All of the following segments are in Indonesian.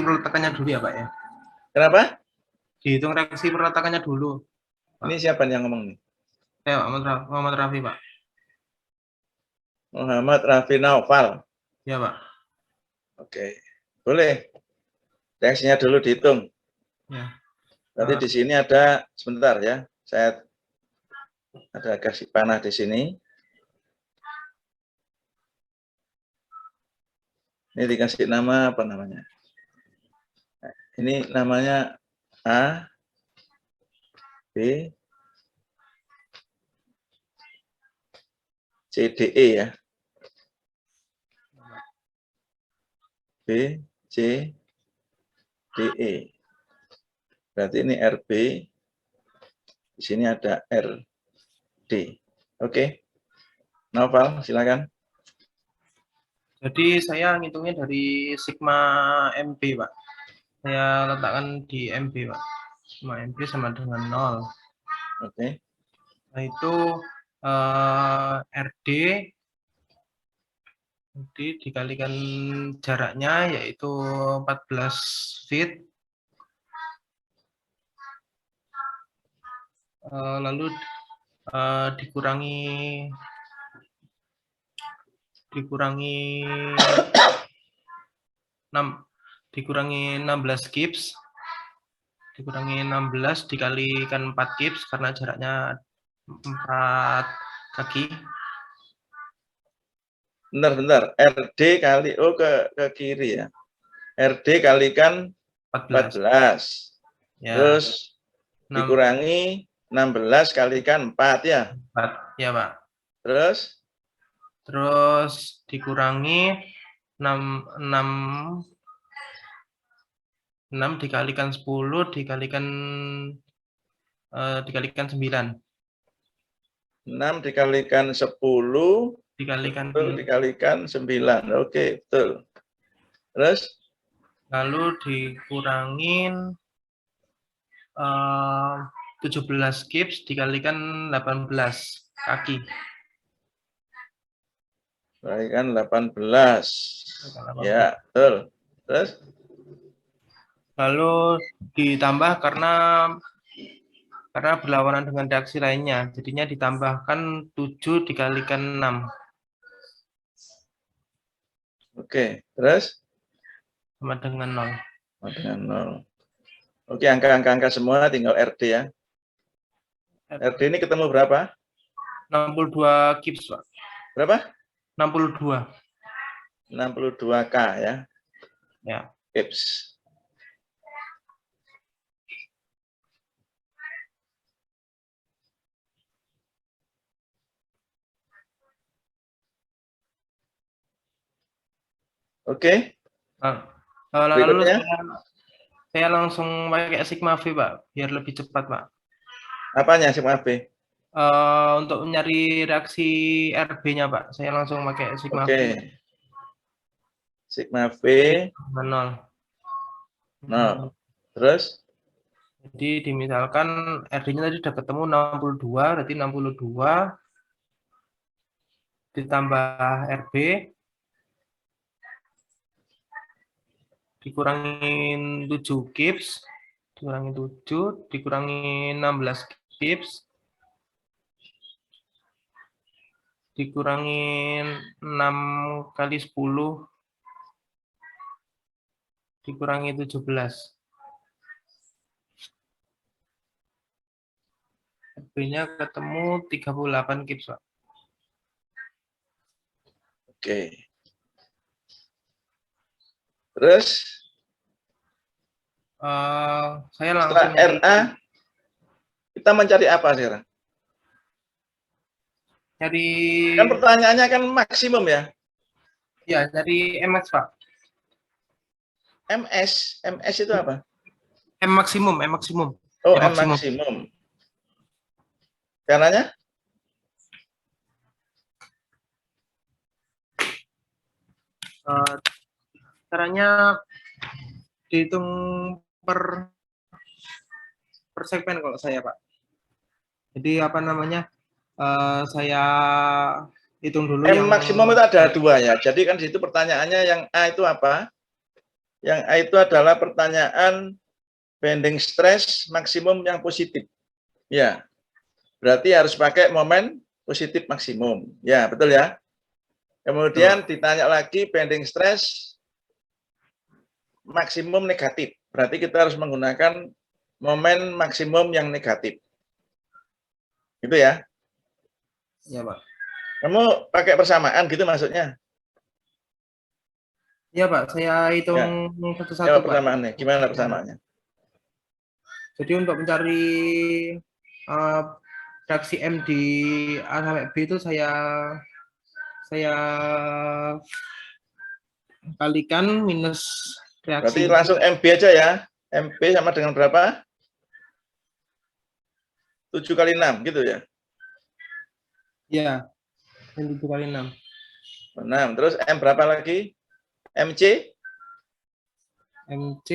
peletakannya dulu ya Pak ya. Kenapa? Dihitung reaksi peletakannya dulu. Pak. Ini siapa yang ngomong nih? Ya Muhammad Rafi Pak. Muhammad Rafi Naufal. Ya Pak. Oke, boleh. Reaksinya dulu dihitung. Ya. Nanti di sini ada, sebentar ya, saya ada kasih panah di sini. Ini dikasih nama apa namanya? Ini namanya A, B, C, D, E ya. B, C, D, E. Berarti ini RB. Di sini ada RD. Oke. Novel, silakan. Jadi saya ngitungnya dari sigma MB Pak. Saya letakkan di MB Pak. Sigma MB sama dengan 0. Oke. Nah itu RD dikalikan jaraknya yaitu 14 feet. Lalu dikurangi 16 kips, dikurangi 16 dikalikan 4 kips karena jaraknya 4 kaki. Bentar. RD kali, oh ke kiri ya. RD kalikan 14. Ya. Terus dikurangi 16 kalikan 4 ya. 4, ya Pak. Terus dikurangi 6 dikalikan 10 dikalikan 9. 6 dikalikan 10 dikalikan 9. Oke, betul. Terus lalu dikurangin 17 kips dikalikan 18 kaki. Kalikan 18. Ya, betul. Terus lalu ditambah karena berlawanan dengan reaksi lainnya, jadinya ditambahkan 7 dikalikan 6. Oke, terus Sama dengan 0. Sama dengan 0. Oke, angka-angka semua tinggal RD ya. RD ini ketemu berapa? 62 kips, Pak. Berapa? 62. 62K ya. Ya. Kips. Oke. Lalu saya langsung pakai sigma V, Pak, biar lebih cepat, Pak. Apanya sigma V? Untuk mencari reaksi RB-nya, Pak, saya langsung pakai sigma V. Sigma V 0. Terus? Jadi dimisalkan RD-nya tadi sudah ketemu 62, berarti 62 ditambah RB dikurangin 7 kips, dikurangi 7, dikurangi 16 kips, dikurangin 6 kali 10, dikurangi 17. RB-nya ketemu 38 kips, Pak. Oke. Terus? Saya langsung RA, kita mencari apa sekarang? Kan pertanyaannya kan maksimum ya? Ya, dari MS, Pak. MS itu apa? M maksimum. Oh, M maksimum. Caranya? Caranya dihitung per segmen kalau saya, Pak. Jadi apa namanya? Saya hitung dulu M maksimum itu ada 2 ya. Jadi kan di situ pertanyaannya yang A itu apa? Yang A itu adalah pertanyaan bending stress maksimum yang positif. Ya, berarti harus pakai momen positif maksimum. Ya, betul ya. Kemudian ditanya lagi bending stress maksimum negatif. Berarti kita harus menggunakan momen maksimum yang negatif. Gitu ya. Ya, Pak. Kamu pakai persamaan gitu maksudnya? Ya, Pak. Saya hitung Ya. satu-satu, Jawab Pak. persamaannya. Gimana persamaannya? Jadi untuk mencari reaksi M di A sampai B itu saya kalikan minus Berarti reaksi. langsung MB aja ya. MB sama dengan berapa? 7 kali 6 gitu ya. Ya, 7 kali 6. 6. Terus M berapa lagi? MC? MC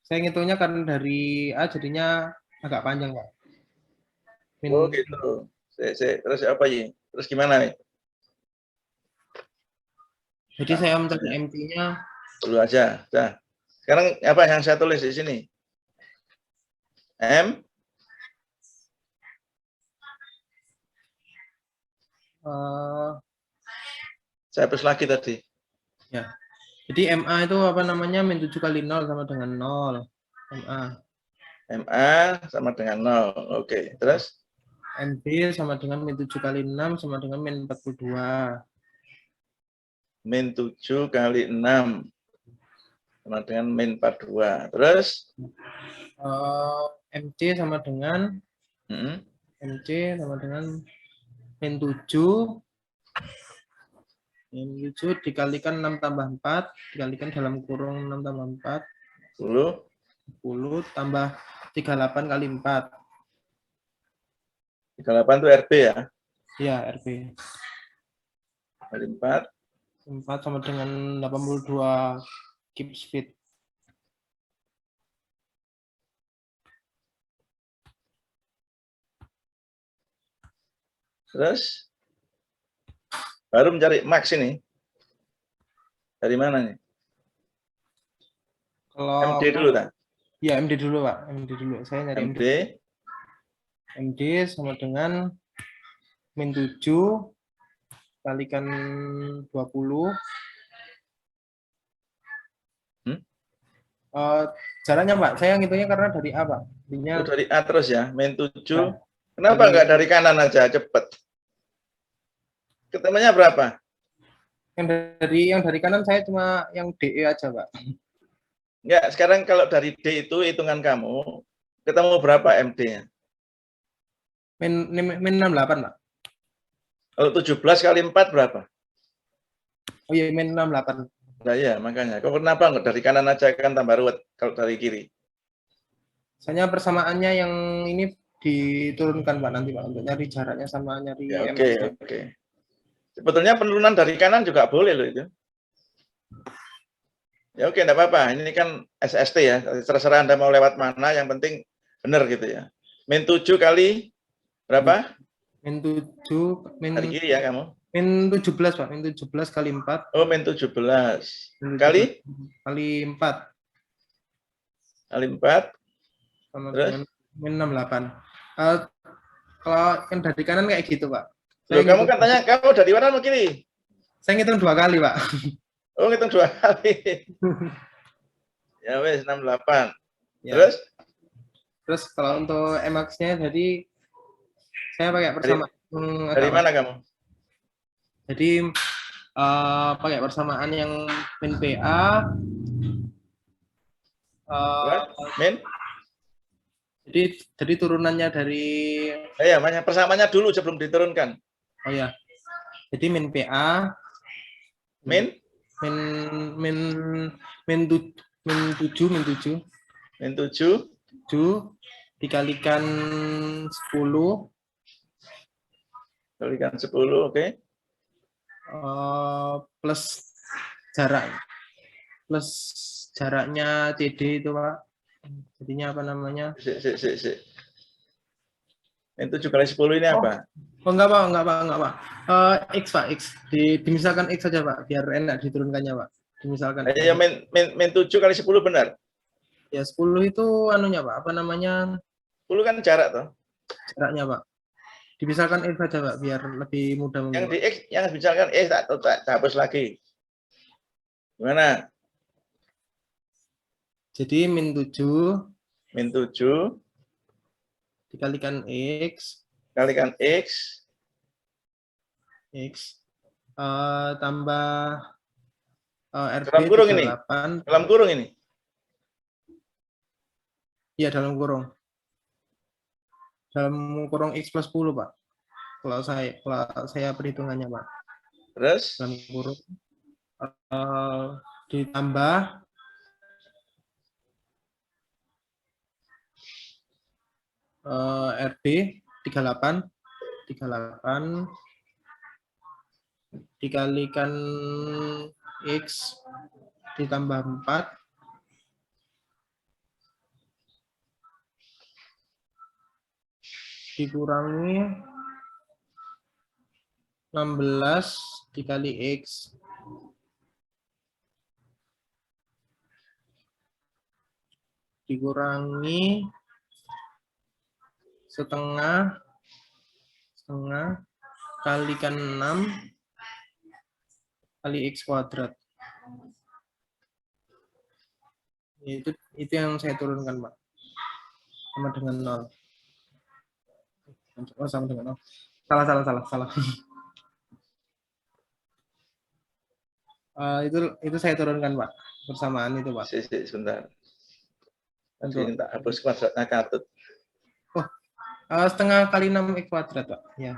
saya ngitungnya karena dari A jadinya agak panjang, Pak. Oh gitu. Terus apa ya? Terus gimana nih? Jadi saya mencari MC-nya Dulu aja. Nah, sekarang apa yang saya tulis di sini? M saya hapus lagi tadi. ya. Jadi MA itu apa namanya? Min 7 kali 0 sama dengan 0. MA. MA sama dengan 0. Oke. Terus? MB sama dengan min 7 kali 6 sama dengan min 42. Min 7 kali 6 sama dengan min 42. Terus? MC sama dengan MC sama dengan min 7 dikalikan 6 tambah 4 dikalikan dalam kurung 6 tambah 4 10 tambah 38 kali 4. 38 itu RB ya? Iya, RB. Kali 4. 4 sama dengan 82 Gibbs feet. Terus? Baru mencari max ini. Dari mana nih? Kalau MD dulu kan? ya MD dulu, Pak. MD dulu. Saya nyari MD. MD sama dengan min 7 kalikan 20. Jaraknya, Pak. Saya ngitungnya karena dari A, Pak. Oh, dari A terus ya, min 7. Nah, Kenapa enggak dari kanan aja, cepet? Ketemunya berapa? Yang dari kanan saya cuma yang DE aja, Pak. Enggak, sekarang kalau dari D itu hitungan kamu, ketemu berapa MD-nya? Min 68, Pak. Kalau 17 kali 4 berapa? Oh iya, min 68. Nah ya, makanya. Kok kenapa enggak dari kanan aja, kan tambah ruwet kalau dari kiri? Soalnya persamaannya yang ini diturunkan, Pak, nanti, Pak, untuk nyari jaraknya sama nyari Ya, MX-nya. oke. Sebetulnya penurunan dari kanan juga boleh loh itu. Ya oke, enggak apa-apa. Ini kan SST ya. Terserah Anda mau lewat mana, yang penting benar gitu ya. Min 7 kali berapa? Min 7 dari kiri ya kamu. Min 17, Pak. Min 17 kali 4. Oh, min 17. Kali? Kali 4. Kali 4. Sama Terus? dengan min 68. Kalau yang dari kanan kayak gitu, Pak. Loh, kamu kan tanya, kamu dari mana mau kiri? Saya ngitung 2 kali, Pak. Oh, ngitung 2 kali. Ya wes, 68. Ya. Terus kalau untuk MX-nya jadi saya pakai persamaan. Dari mana kamu? Jadi pakai persamaan yang min PA. Min? Jadi turunannya dari ya, persamaannya dulu sebelum diturunkan. Oh ya. Jadi min PA min 7 dikalikan 10 kalikan 10, oke. Plus jaraknya CD itu, Pak. Jadinya apa namanya? Min 7 kali 10 ini apa? Oh enggak Pak, enggak Pak. X Pak, X. Dimisalkan X saja Pak, biar enak diturunkannya Pak. Dimisalkan. Ya, min 7 kali 10 benar. Ya 10 itu anunya Pak, apa namanya? 10 kan jarak toh. Jaraknya Pak. Dimisalkan X saja Pak, biar lebih mudah Yang di membuat. X, yang misalkan tak hapus lagi. Gimana? Jadi min 7 dikalikan X kalikan X tambah RB dalam kurung 38. ini. Dalam kurung ini. Iya, dalam kurung. Dalam kurung X plus 10, Pak. Kalau saya perhitungannya, Pak. Terus? Dalam kurung ditambah RB 38 dikalikan X ditambah 4 dikurangi 16 dikali X dikurangi setengah kalikan 6 kali X kuadrat. Itu yang saya turunkan, Pak. Sama dengan 0. Oh, sama dengan 0. Salah. Itu saya turunkan, Pak. Persamaan itu, Pak. Sebentar. Nanti tak hapus kuadratnya katut. Oh, setengah kali 6 X kuadrat, Pak. Ya.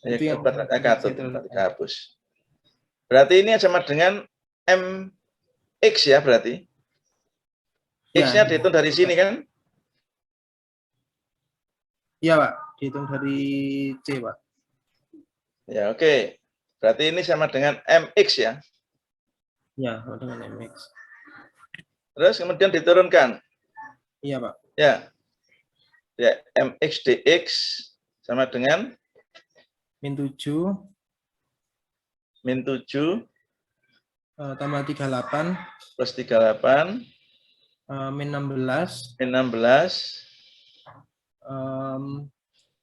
Itu yang kuadratnya katut, hapus. Berarti ini sama dengan MX ya berarti? X-nya dihitung dari sini kan? Iya, Pak. Dihitung dari C, Pak. Ya, oke. Berarti ini sama dengan MX ya? Ya, sama dengan MX. Terus kemudian diturunkan? Iya, Pak. Ya. Ya, MX dx sama dengan? Min 7. Tambah 38. Plus 38. Min 16. Min 16.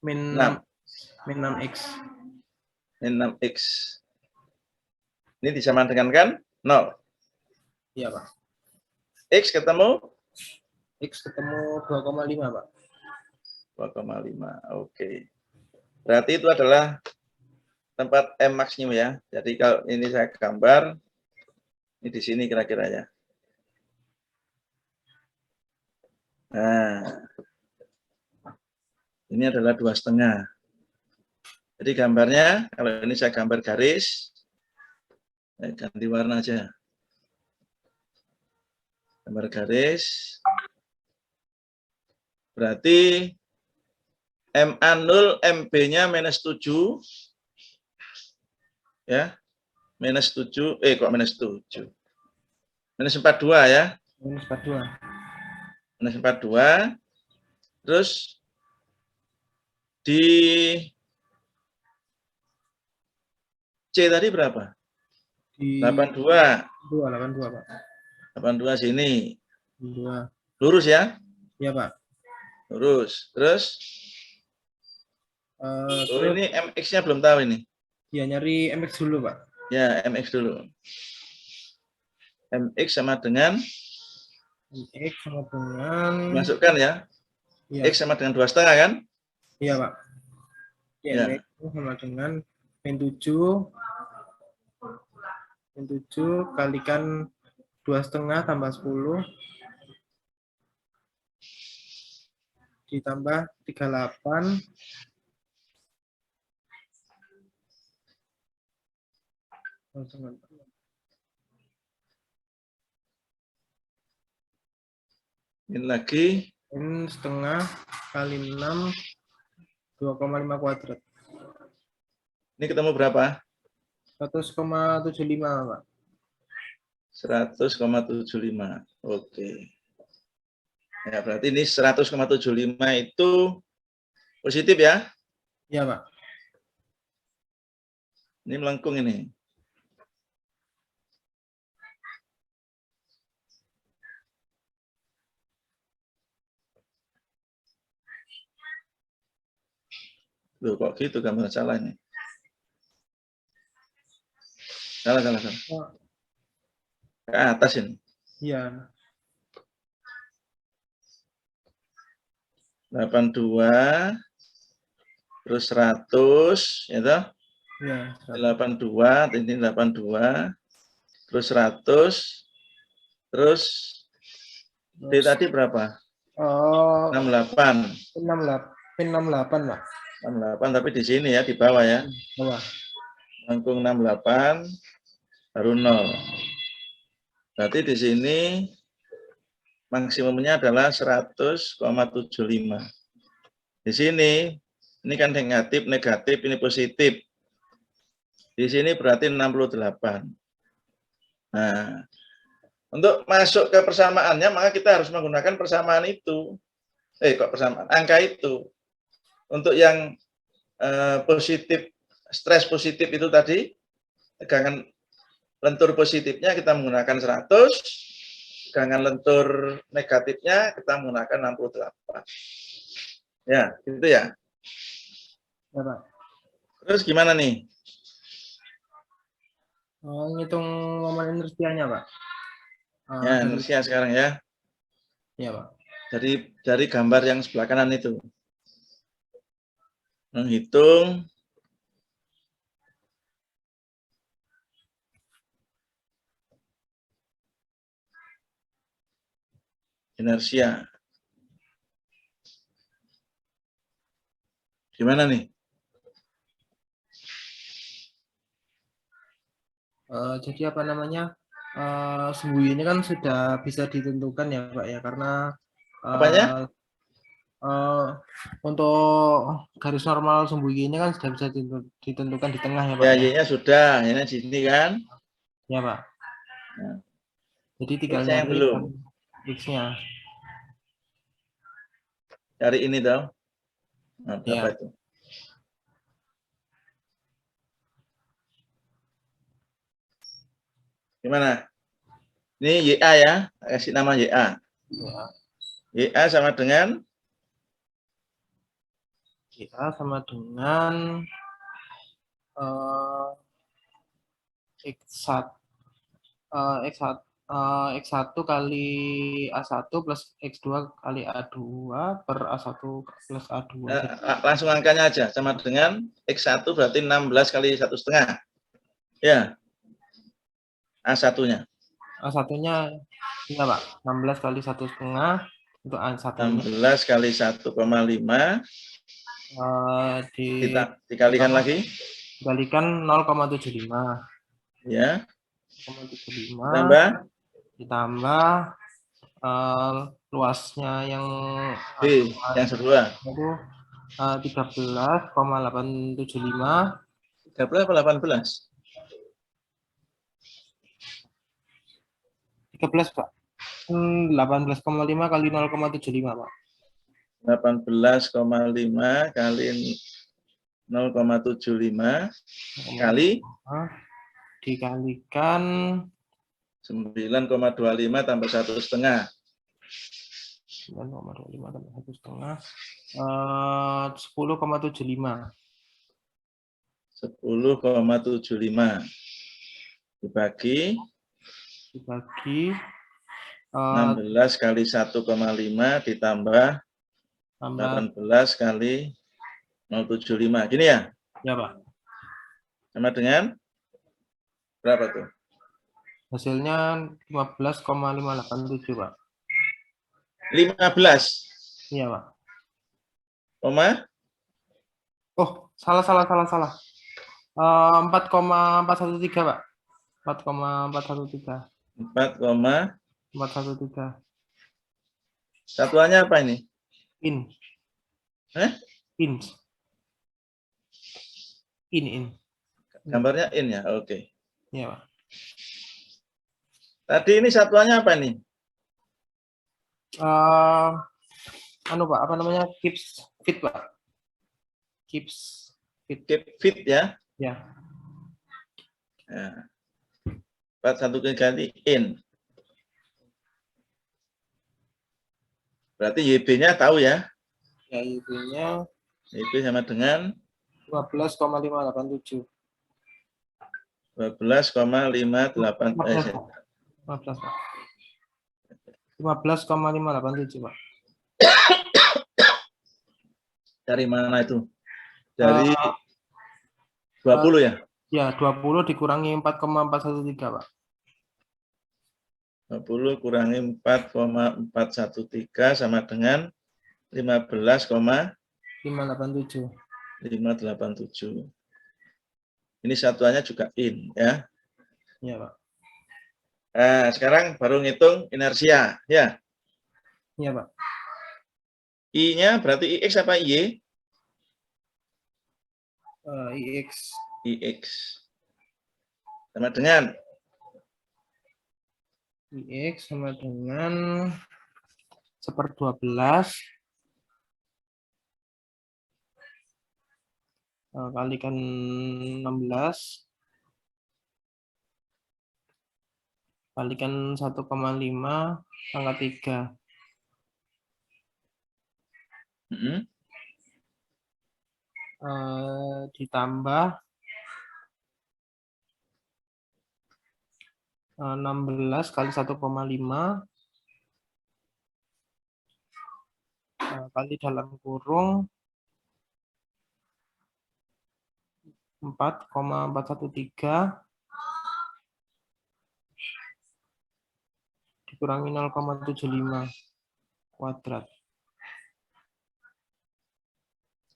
Min 6. Min 6x. Min 6x. Ini disamakan dengan kan? 0. Iya, Pak. X ketemu? X ketemu 2,5, Pak. 2,5. Oke. Berarti itu adalah tempat M maksimum ya. Jadi kalau ini saya gambar, ini di sini kira-kira ya. Nah, ini adalah 2,5. Jadi gambarnya, kalau ini saya gambar garis, saya ganti warna aja. Gambar garis. Berarti MA0, MB-nya minus 7. Ya, minus 7. Kok minus 7? Minus 42 ya. Minus 42. Minus 42. Terus di C tadi berapa? Di 82. 82, Pak. 82 sini. 2. Lurus ya? Iya, Pak. Lurus. Terus? Terus ini MX-nya belum tahu ini. Ya, nyari MX dulu, Pak. Ya, MX dulu. MX sama dengan? MX sama dengan... Masukkan ya. Ya. X sama dengan 2,5 kan? Iya, Pak. Ya. MX sama dengan min 7 kalikan 2,5 tambah 10 ditambah 38 ini lagi min setengah kali 6 2,5 kuadrat. Ini ketemu berapa? 100,75, Pak. 100,75. Oke. Ya, berarti ini 100,75 itu positif ya? Iya, Pak. Ini melengkung ini. Loh, kok gitu gambar salah ini? Salah. Oh, Ke atas ini. iya. 82 terus 100 ya toh? Iya. 82 ini 82 terus 100 terus D tadi berapa? Oh, 68. pin 68, Pak. 68 tapi di sini ya di bawah ya. Bawah. Melengkung 68 baru 0. Berarti di sini maksimumnya adalah 100,75. Di sini ini kan negatif, ini positif. Di sini berarti 68. Nah, untuk masuk ke persamaannya maka kita harus menggunakan persamaan itu. Kok persamaan? Angka itu. Untuk yang positif, stres positif itu tadi, tegangan lentur positifnya kita menggunakan 100, tegangan lentur negatifnya kita menggunakan 68. Ya, gitu ya. Ya, Pak. Terus gimana nih? Oh, ngitung momen inersianya, Pak. Ya, inersia sekarang ya. Iya, Pak. Dari gambar yang sebelah kanan itu. Menghitung inersia. Gimana nih? Jadi apa namanya? Sembunyi ini kan sudah bisa ditentukan ya, Pak ya, karena Apanya? untuk garis normal sembunyi ini kan sudah bisa ditentukan di tengah ya, Pak Ya, ya. Y-nya sudah. Ini di sini kan. Ya, Pak. Nah, Jadi tinggal X-nya yang nyari belum. X-nya. Cari ini dong. Nah, berapa Ya. itu? Gimana? Ini YA ya. Kasih nama YA. Ya. YA sama dengan Kita sama dengan X1 X1 kali A1 plus X2 kali A2 per A1 plus A2. langsung angkanya aja. Sama dengan X1 berarti 16 kali 1,5. Ya. A1-nya. A1-nya ya, Pak. 16 kali 1,5 untuk A1-nya. 16 kali 1,5 dikalikan lagi. Dikalikan 0,75. Ya. 0,75 Tambah ditambah luasnya yang yang sebelah. itu 13,875. 13 apa 18? 13, Pak. 18,5 kali 0,75, Pak. 18,5 kali 0,75 kali dikalikan 9,25 tambah 1,5. 9,25 tambah 1,5 10,75. 10,75 dibagi 16 kali 1,5 ditambah 18 kali 0,75. Gini ya? Ya, Pak. Sama dengan berapa tuh? Hasilnya 15,587, Pak. 15. Iya, Pak. Koma? Oh, salah. 4,413, Pak. 4,413. 413. Satuannya apa ini? In. In. Gambarnya in ya? Oke. Iya, Pak. Tadi ini satuannya apa nih? Pak, apa namanya? Keeps fit, Pak. keeps fit. Keep fit ya. Ya. Nah, 41 ganti in. Berarti YB-nya tahu ya? Ya, YB-nya YB sama dengan 15,587. 12,58 15, Pak. 15,587, Pak. Dari mana itu? Dari 20 ya? Ya, 20 dikurangi 4,413, Pak. 20 kurangi 4,413 sama dengan 15,587. 587. Ini satuannya juga in ya. Ya, Pak. Nah, sekarang baru ngitung inersia ya. Iya, Pak. I-nya berarti IX apa Y? IX. IX. Sama dengan IX sama dengan 1/12 kalikan 16 kalikan 1,5 pangkat 3. Ditambah 16 kali 1,5 kali dalam kurung 4,413 dikurangi 0,75 kuadrat.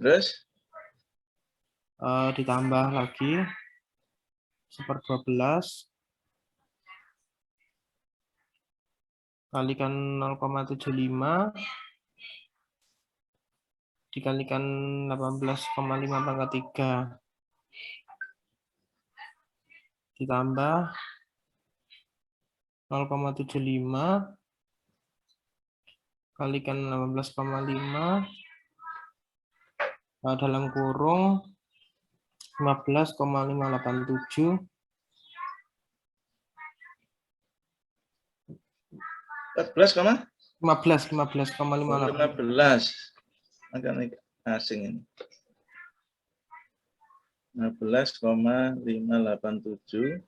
terus Ditambah lagi 1/12 kalikan 0,75 dikalikan 18,5 pangkat 3 ditambah 0,75 kalikan 18,5 dalam kurung 15,587 15,587 agak asing ini. 15,587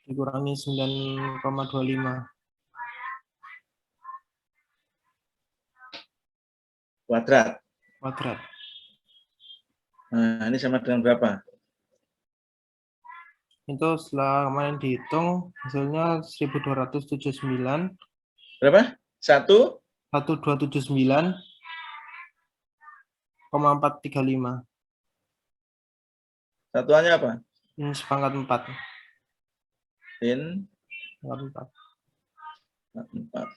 dikurangi 9,25 kuadrat. kuadrat. Nah, ini sama dengan berapa? Itu setelah kemarin dihitung hasilnya 1279. Berapa? 1279,435. Satuannya apa? Ini sepangkat 4. In Pangkat 4.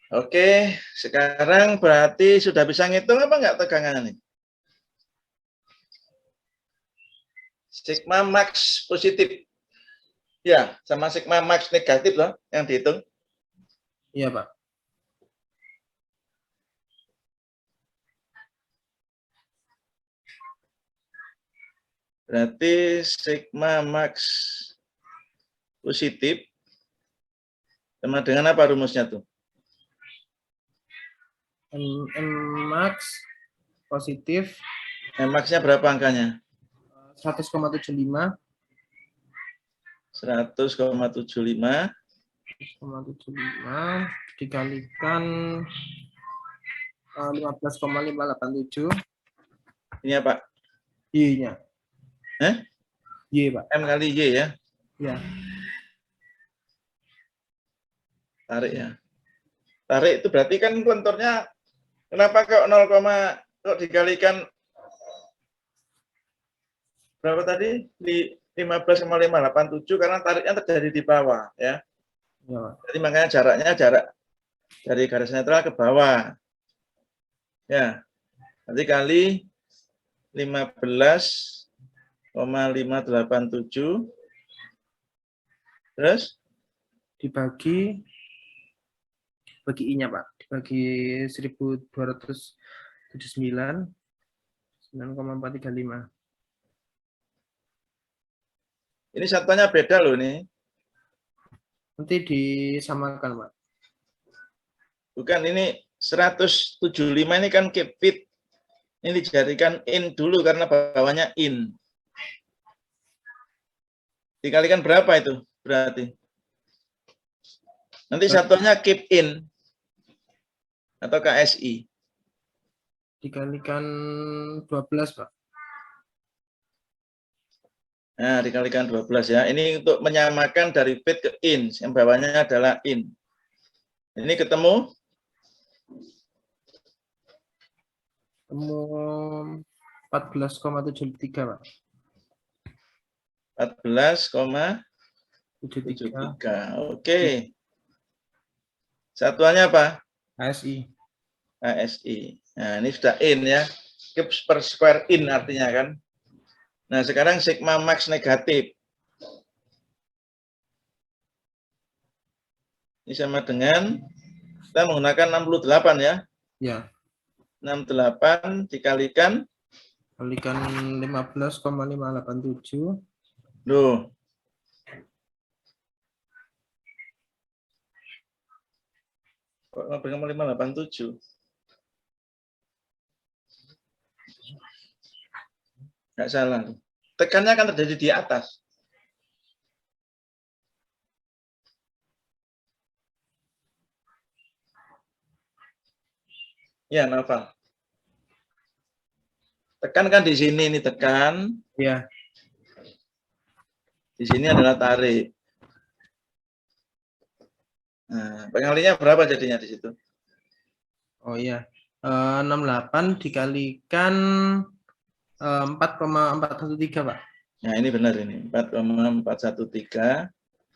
Oke, sekarang berarti sudah bisa ngitung apa enggak tegangan ini? Sigma max positif. Ya, sama sigma max negatif loh yang dihitung. Iya, Pak. Berarti sigma max positif sama dengan apa rumusnya tuh? M max positif. Max-nya berapa angkanya? 100,75. 100,75 dikalikan 15,587. ini apa? Y-nya. Y, Pak. M kali Y ya? Ya. Tarik ya. Tarik itu berarti kan lenturnya kenapa kok 0, kok dikalikan berapa tadi? Di 15,587 karena tariknya terjadi di bawah ya. Ya, Pak. Jadi makanya jaraknya jarak dari garis netral ke bawah. Ya. Nanti kali 15,587 terus Dibagi I-nya, Pak. bagi 1279, 9,435. Ini satuannya beda loh nih. Nanti disamakan, Pak. Bukan, ini 175 ini kan keep fit. Ini dijadikan in dulu karena bawahnya in. Dikalikan berapa itu berarti? Nanti satuannya keep in atau KSI. Dikalikan 12, Pak. Nah, dikalikan 12 ya. Ini untuk menyamakan dari fit ke in. Yang bawahnya adalah in. Ini ketemu? Ketemu 14,73, Pak. 14,73. Oke. Satuannya apa? ASI. ASI. Nah, ini sudah in ya. Keep per square in artinya kan. Nah, sekarang sigma max negatif. Ini sama dengan, kita menggunakan 68 ya. Ya. 68 dikalikan. Kalikan 15,587. Loh. Kok 15,587? Nggak salah. Tekannya akan terjadi di atas. Ya, Naval. Tekan kan di sini, ini tekan. Ya. Di sini adalah tarik. Nah, pengalinya berapa jadinya di situ? Oh iya. 68 dikalikan 4,413, Pak. Nah, ini benar ini. 4,413.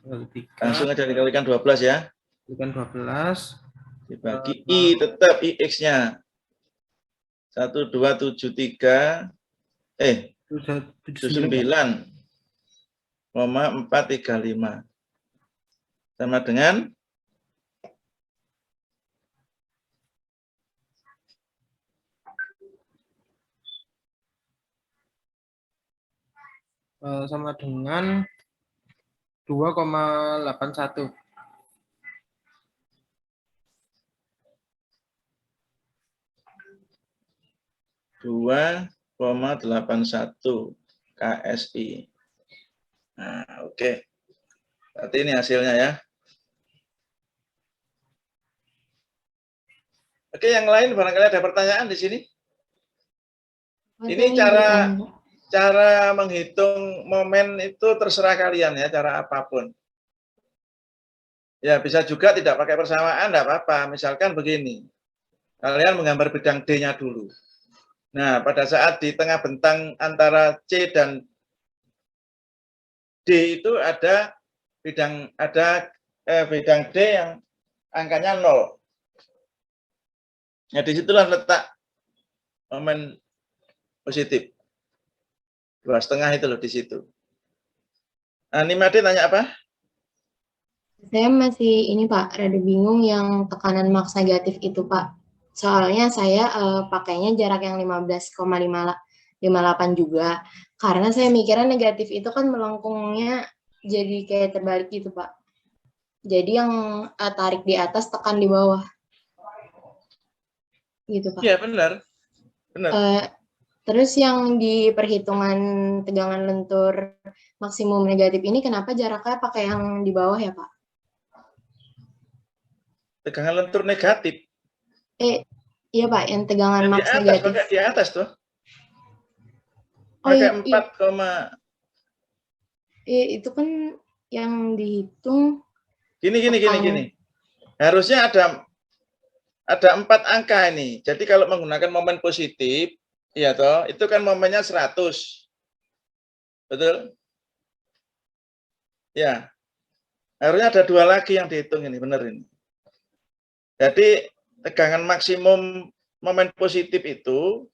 13. Langsung aja dikalikan 12 ya. Dikalikan 12. Dibagi I, tetap IX-nya. 1273. 79,435. Sama dengan sama dengan 2,81. 2,81 KSI. Nah, oke. Berarti ini hasilnya ya. Oke, yang lain barangkali ada pertanyaan di sini. Ini cara menghitung momen itu terserah kalian ya, cara apapun. Ya, bisa juga tidak pakai persamaan, enggak apa-apa. Misalkan begini. Kalian menggambar bidang D-nya dulu. Nah, pada saat di tengah bentang antara C dan D itu ada bidang D yang angkanya 0. Nah, disitulah letak momen positif. 2,5 itu loh di situ. Nah, Nimade tanya apa? Saya masih ini Pak, rada bingung yang tekanan maks negatif itu Pak. Soalnya saya pakainya jarak yang 15,58 juga. Karena saya mikirnya negatif itu kan melengkungnya jadi kayak terbalik gitu Pak. Jadi yang tarik di atas, tekan di bawah. Gitu Pak. Iya benar. Terus yang di perhitungan tegangan lentur maksimum negatif ini kenapa jaraknya pakai yang di bawah ya Pak? Tegangan lentur negatif. Iya Pak, yang tegangan maks negatif. Pakai di atas tuh. Pakai 4, itu kan yang dihitung. Gini. Harusnya ada 4 angka ini. Jadi kalau menggunakan momen positif, ya toh, itu kan momennya 100. Betul? Ya. Harusnya ada 2 lagi yang dihitung ini, benar ini. Jadi tegangan maksimum momen positif itu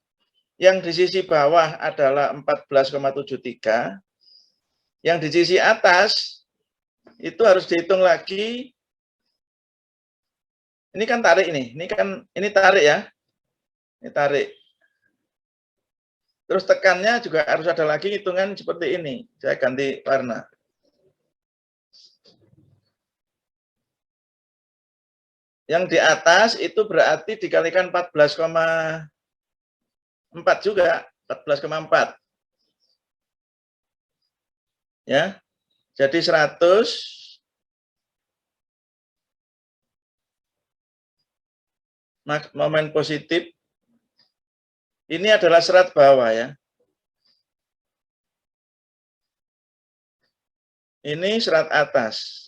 yang di sisi bawah adalah 14,73, yang di sisi atas itu harus dihitung lagi Ini kan tarik ini kan ini tarik ya. Ini tarik. Terus tekannya juga harus ada lagi hitungan seperti ini. Saya ganti warna. Yang di atas itu berarti dikalikan 14,4 juga, 14,4. Ya. Jadi 100 momen positif. Ini adalah serat bawah ya. Ini serat atas.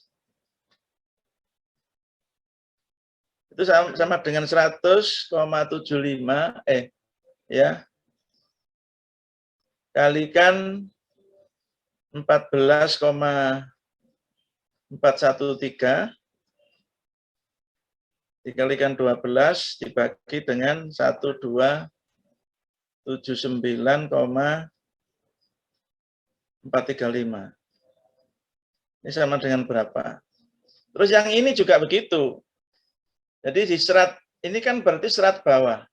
Itu sama dengan 100,75 ya. Kalikan 14,413 dikalikan 12 dibagi dengan 1279,435. Ini sama dengan berapa? Terus yang ini juga begitu. Jadi di serat ini kan berarti serat bawah.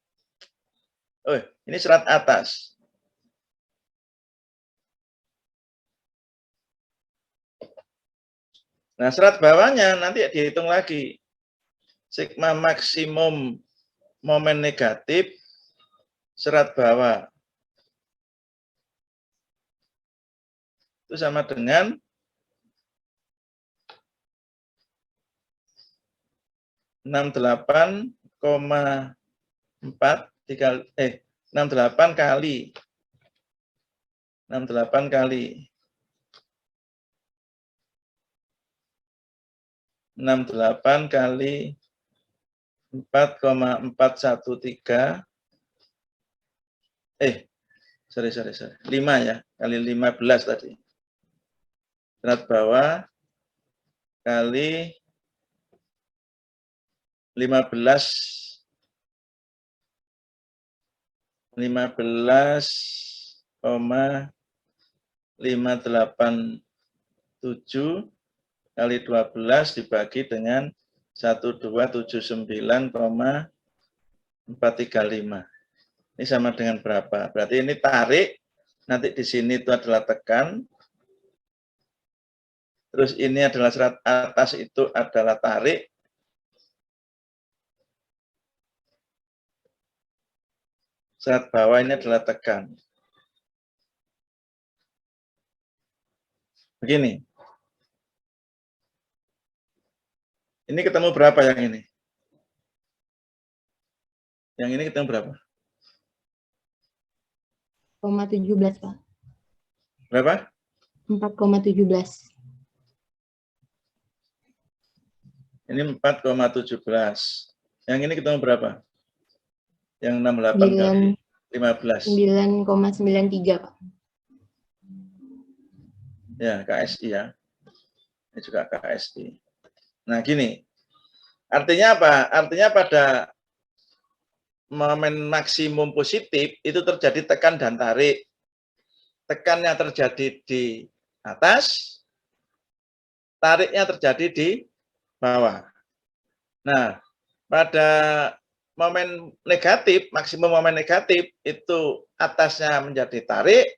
Oh, ini serat atas. Nah, serat bawahnya nanti dihitung lagi. Sigma maksimum momen negatif serat bawah. Itu sama dengan 68,4 68 kali 68 kali 68 kali 4,413 sorry 5 ya, kali 15 tadi. Serat bawah kali 15,587 kali 12 dibagi dengan 1279,435. Ini sama dengan berapa? Berarti ini tarik, nanti di sini itu adalah tekan. Terus ini adalah serat atas, itu adalah tarik. Serat bawah ini adalah tekan. Begini. Ini ketemu berapa yang ini? Yang ini ketemu berapa? 4,17, Pak. Berapa? 4,17. Ini 4,17. Yang ini ketemu berapa? Yang 68 kali 15. 9,93, Pak. Ya, KSI ya. Ini juga KSI. Nah, gini. Artinya apa? Artinya pada momen maksimum positif itu terjadi tekan dan tarik. Tekannya terjadi di atas, tariknya terjadi di bawah. Nah, pada momen negatif, maksimum momen negatif itu atasnya menjadi tarik,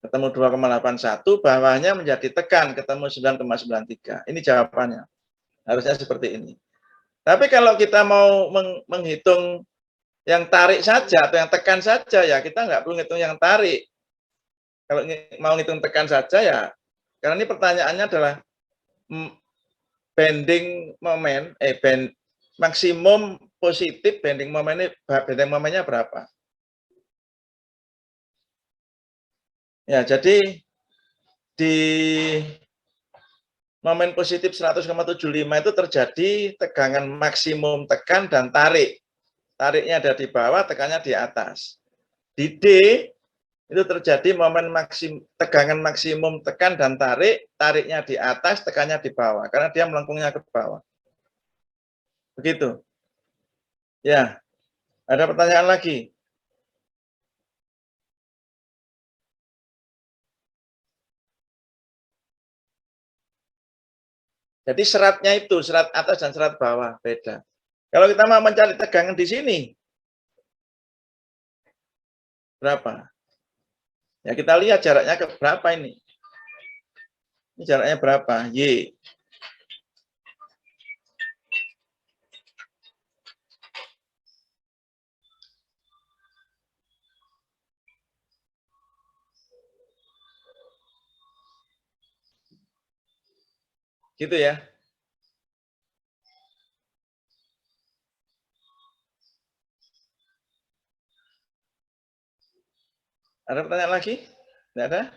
ketemu 2,81, bawahnya menjadi tekan, ketemu 9,93. Ini jawabannya. Harusnya seperti ini. Tapi kalau kita mau menghitung yang tarik saja atau yang tekan saja, ya kita nggak perlu ngitung yang tarik. Kalau mau ngitung tekan saja ya, karena ini pertanyaannya adalah bending momen, maksimum positif bending momennya berapa? Ya, jadi di momen positif 100,75 itu terjadi tegangan maksimum tekan dan tarik. Tariknya ada di bawah, tekannya di atas. Di D itu terjadi momen tegangan maksimum tekan dan tarik, tariknya di atas, tekannya di bawah, karena dia melengkungnya ke bawah. Begitu. Ya, ada pertanyaan lagi? Jadi seratnya itu, serat atas dan serat bawah, beda. Kalau kita mau mencari tegangan di sini, berapa? Ya kita lihat jaraknya ke berapa ini. Ini jaraknya berapa? Y. Gitu ya. Ada pertanyaan lagi? Tidak ada?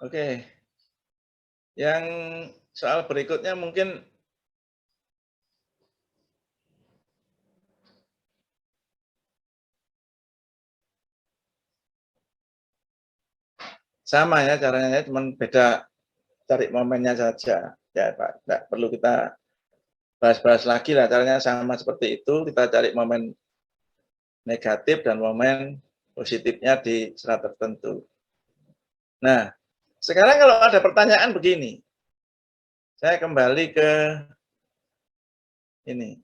Oke. Yang soal berikutnya mungkin sama ya caranya, cuma beda cari momennya saja. Ya Pak, tidak perlu kita bahas-bahas lagi lah, caranya sama seperti itu, kita cari momen negatif dan momen positifnya di serat tertentu. Nah, sekarang kalau ada pertanyaan begini, saya kembali ke ini.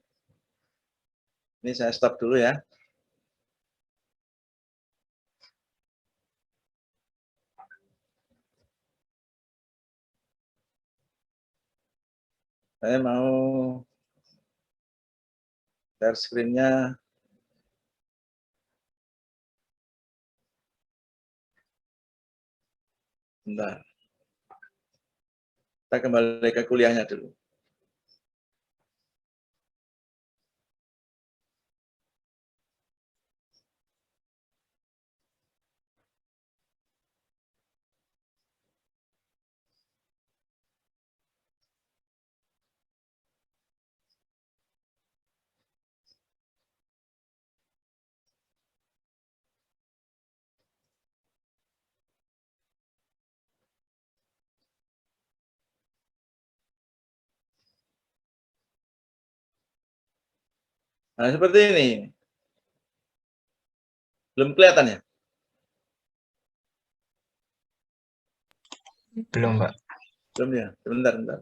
Ini saya stop dulu ya. Saya mau share screen-nya. Bentar. Kita kembali ke kuliahnya dulu. Nah, seperti ini. Belum kelihatan ya? Belum, Pak. Belum ya? Bentar.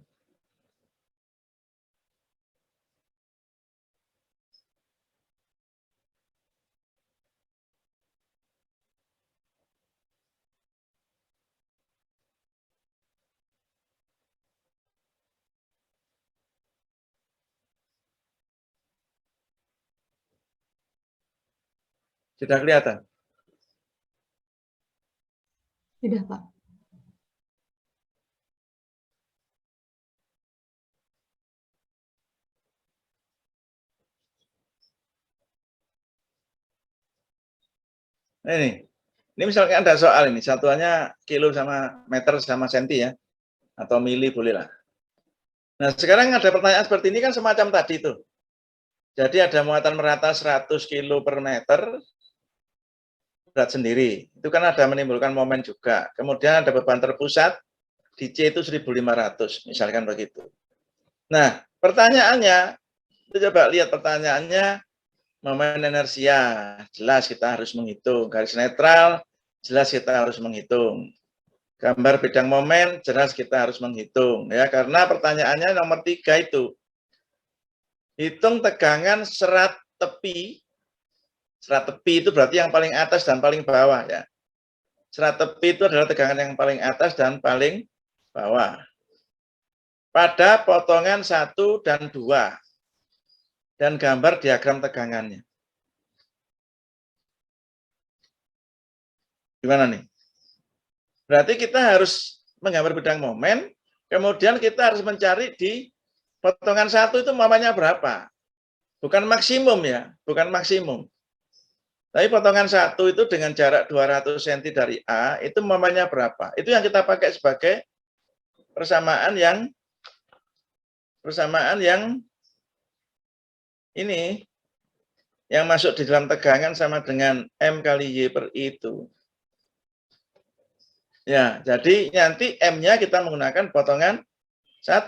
Sudah kelihatan? Sudah, Pak. Nah, ini misalnya ada soal ini, satuannya kilo sama meter sama senti ya, atau mili boleh lah. Nah, sekarang ada pertanyaan seperti ini kan semacam tadi tuh. Jadi ada muatan merata 100 kilo per meter, berat sendiri. Itu kan ada menimbulkan momen juga. Kemudian ada beban terpusat, di C itu 1.500, misalkan begitu. Nah, pertanyaannya, kita coba lihat pertanyaannya, momen inersia, jelas kita harus menghitung. Garis netral, jelas kita harus menghitung. Gambar bidang momen, jelas kita harus menghitung. Ya, karena pertanyaannya nomor 3 itu. Hitung tegangan serat tepi. Serat tepi itu berarti yang paling atas dan paling bawah ya. Serat tepi itu adalah tegangan yang paling atas dan paling bawah. Pada potongan 1 dan 2. Dan gambar diagram tegangannya. Gimana nih? Berarti kita harus menggambar bidang momen, kemudian kita harus mencari di potongan 1 itu momennya berapa. Bukan maksimum ya, bukan maksimum. Tapi potongan 1 itu dengan jarak 200 cm dari A, itu momennya berapa. Itu yang kita pakai sebagai persamaan yang ini, yang masuk di dalam tegangan sama dengan M kali Y per I itu. Ya, jadi nanti M-nya kita menggunakan potongan 1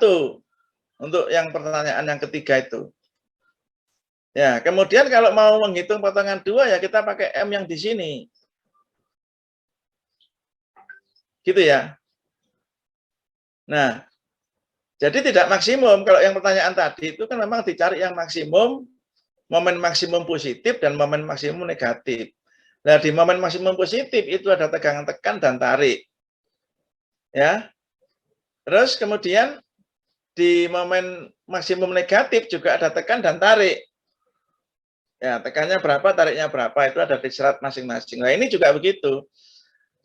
untuk yang pertanyaan yang ketiga itu. Ya, kemudian kalau mau menghitung potongan 2 ya kita pakai M yang di sini. Gitu ya. Nah, jadi tidak maksimum. Kalau yang pertanyaan tadi itu kan memang dicari yang maksimum, momen maksimum positif dan momen maksimum negatif. Nah, di momen maksimum positif itu ada tegangan tekan dan tarik. Ya. Terus kemudian di momen maksimum negatif juga ada tekan dan tarik. Ya, tekannya berapa, tariknya berapa, itu ada di serat masing-masing. Nah, ini juga begitu.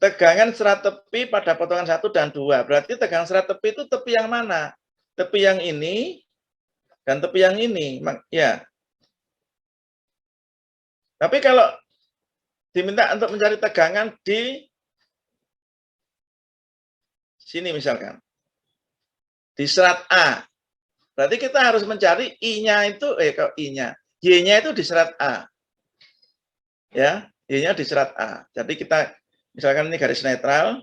Tegangan serat tepi pada potongan 1 dan 2. Berarti tegangan serat tepi itu tepi yang mana? Tepi yang ini dan tepi yang ini. Ya. Tapi kalau diminta untuk mencari tegangan di sini misalkan. Di serat A. Berarti kita harus mencari I-nya itu, kalau I-nya. Y-nya itu di serat A. Ya, Y-nya di serat A. Jadi kita, misalkan ini garis netral,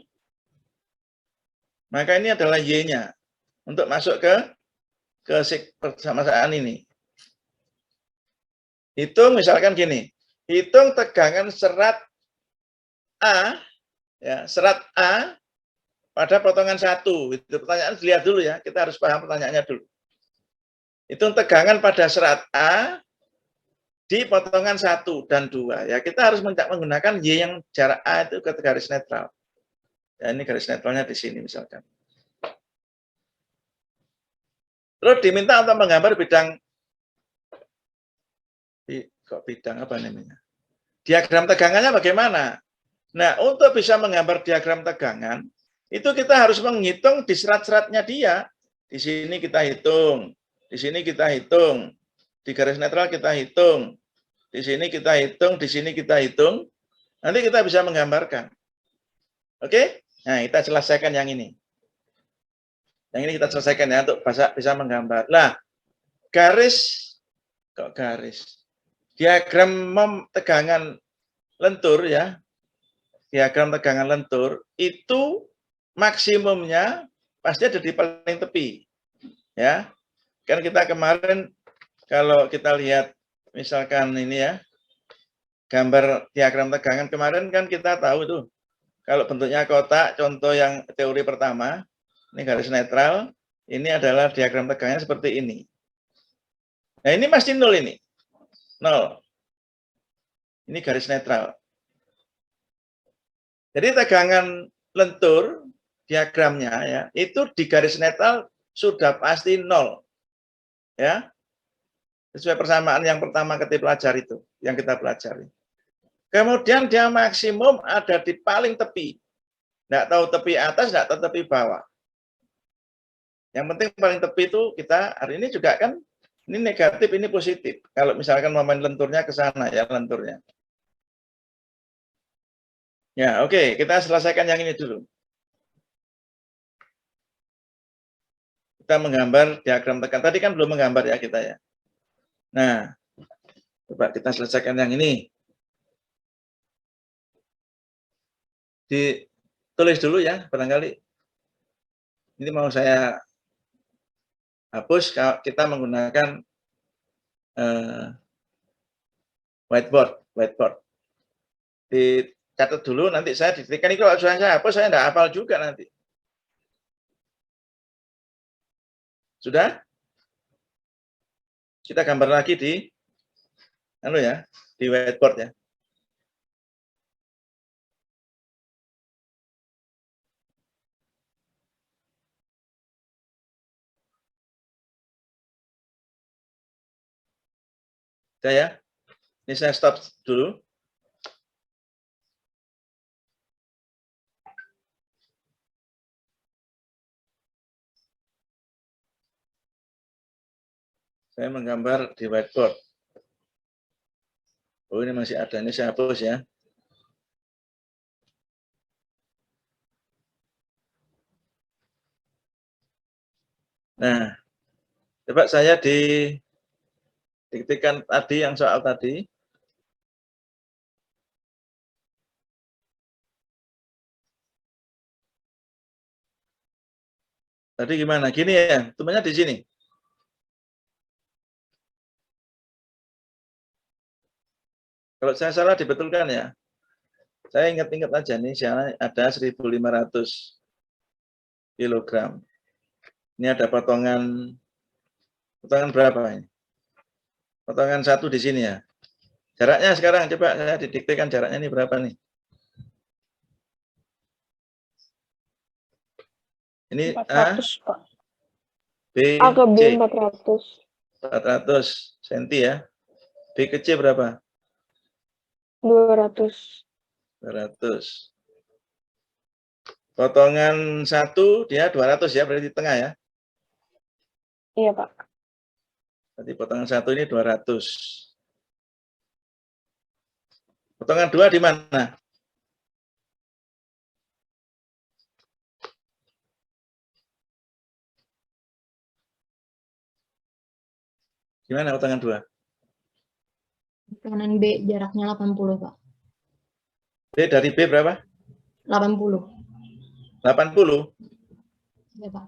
maka ini adalah Y-nya. Untuk masuk ke persamaan ini. Hitung misalkan gini. Hitung tegangan serat A, ya, serat A pada potongan 1. Itu pertanyaan dilihat dulu ya. Kita harus paham pertanyaannya dulu. Hitung tegangan pada serat A di potongan 1 dan 2. Ya, kita harus menggunakan Y yang jarak A itu ke garis netral. Ya, ini garis netralnya di sini misalkan. Terus diminta untuk menggambar bidang apa namanya? Diagram tegangannya bagaimana? Nah, untuk bisa menggambar diagram tegangan, itu kita harus menghitung di serat-seratnya dia. Di sini kita hitung, di sini kita hitung, di garis netral kita hitung, di sini kita hitung, di sini kita hitung. Nanti kita bisa menggambarkan. Oke? Nah, kita selesaikan yang ini. Yang ini kita selesaikan ya untuk bisa menggambar. Nah, diagram tegangan lentur ya. Diagram tegangan lentur itu maksimumnya pasti ada di paling tepi. Ya. Kan kita kemarin kalau kita lihat misalkan ini ya, gambar diagram tegangan kemarin kan kita tahu tuh. Kalau bentuknya kotak, contoh yang teori pertama, ini garis netral, ini adalah diagram tegangannya seperti ini. Nah, ini masih 0 ini. 0. Ini garis netral. Jadi tegangan lentur, diagramnya ya, itu di garis netral sudah pasti 0. Ya. Sesuai persamaan yang pertama kita pelajari itu, yang kita pelajari. Kemudian dia maksimum ada di paling tepi. Nggak tahu tepi atas, nggak tahu tepi bawah. Yang penting paling tepi itu kita hari ini juga kan, ini negatif, ini positif. Kalau misalkan momen lenturnya ke sana ya, lenturnya. Ya, oke, kita selesaikan yang ini dulu. Kita menggambar diagram tekan. Tadi kan belum menggambar ya kita ya. Nah, coba kita selesaikan yang ini. Ditulis dulu ya, barangkali. Ini mau saya hapus kalau kita menggunakan whiteboard. Dicatat dulu, nanti saya ditikan. Ini kalau saya hapus, saya tidak hafal juga nanti. Sudah? Kita gambar lagi di whiteboard ya. Sudah ya? Ini saya stop dulu. Saya menggambar di whiteboard. Oh, ini masih ada. Ini saya hapus ya. Nah, coba saya diktikan tadi yang soal tadi. Tadi gimana? Gini ya, temannya di sini. Kalau saya salah dibetulkan ya. Saya ingat-ingat aja nih, ada 1.500 kilogram. Ini ada potongan berapa ini? Potongan 1 di sini ya. Jaraknya sekarang coba saya didiktekan jaraknya ini berapa nih? Ini 400, Pak. B, A ke B C. 400. 400 cm ya. B ke C berapa? 200. 200. Potongan 1 dia 200 ya, berarti di tengah ya. Iya, Pak. Berarti potongan 1 ini 200. Potongan 2 di mana? Gimana potongan 2? Kanan B jaraknya 80, Pak. B dari B berapa? 80. 80. Ya, Pak.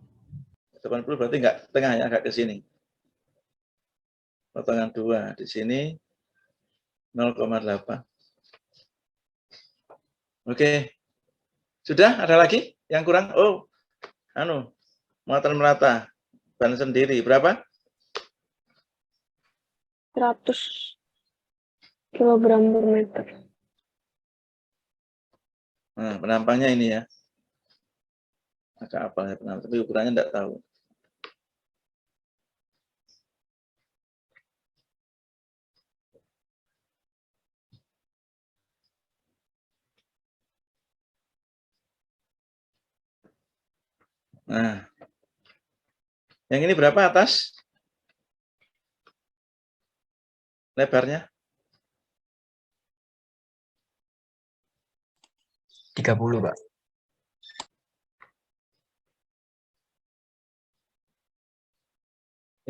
80 berarti enggak tengah ya, agak ke sini. Potongan 2 di sini 0,8. Oke. Sudah ada lagi yang kurang? Oh, muatan merata. Ban sendiri berapa? 100 kilogram per meter. Nah, penampangnya ini ya. Agak apa ya penampang, tapi ukurannya enggak tahu. Nah, yang ini berapa atas? Lebarnya? 30, Pak.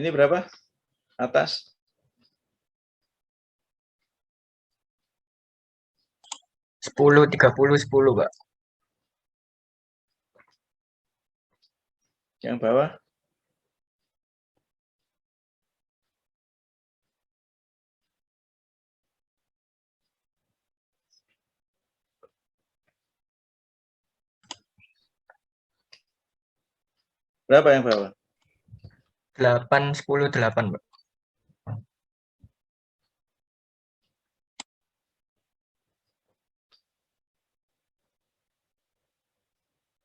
Ini berapa? Atas? 10, 30, 10, Pak. Yang bawah? Berapa yang bawah? 8, 10, 8, Pak.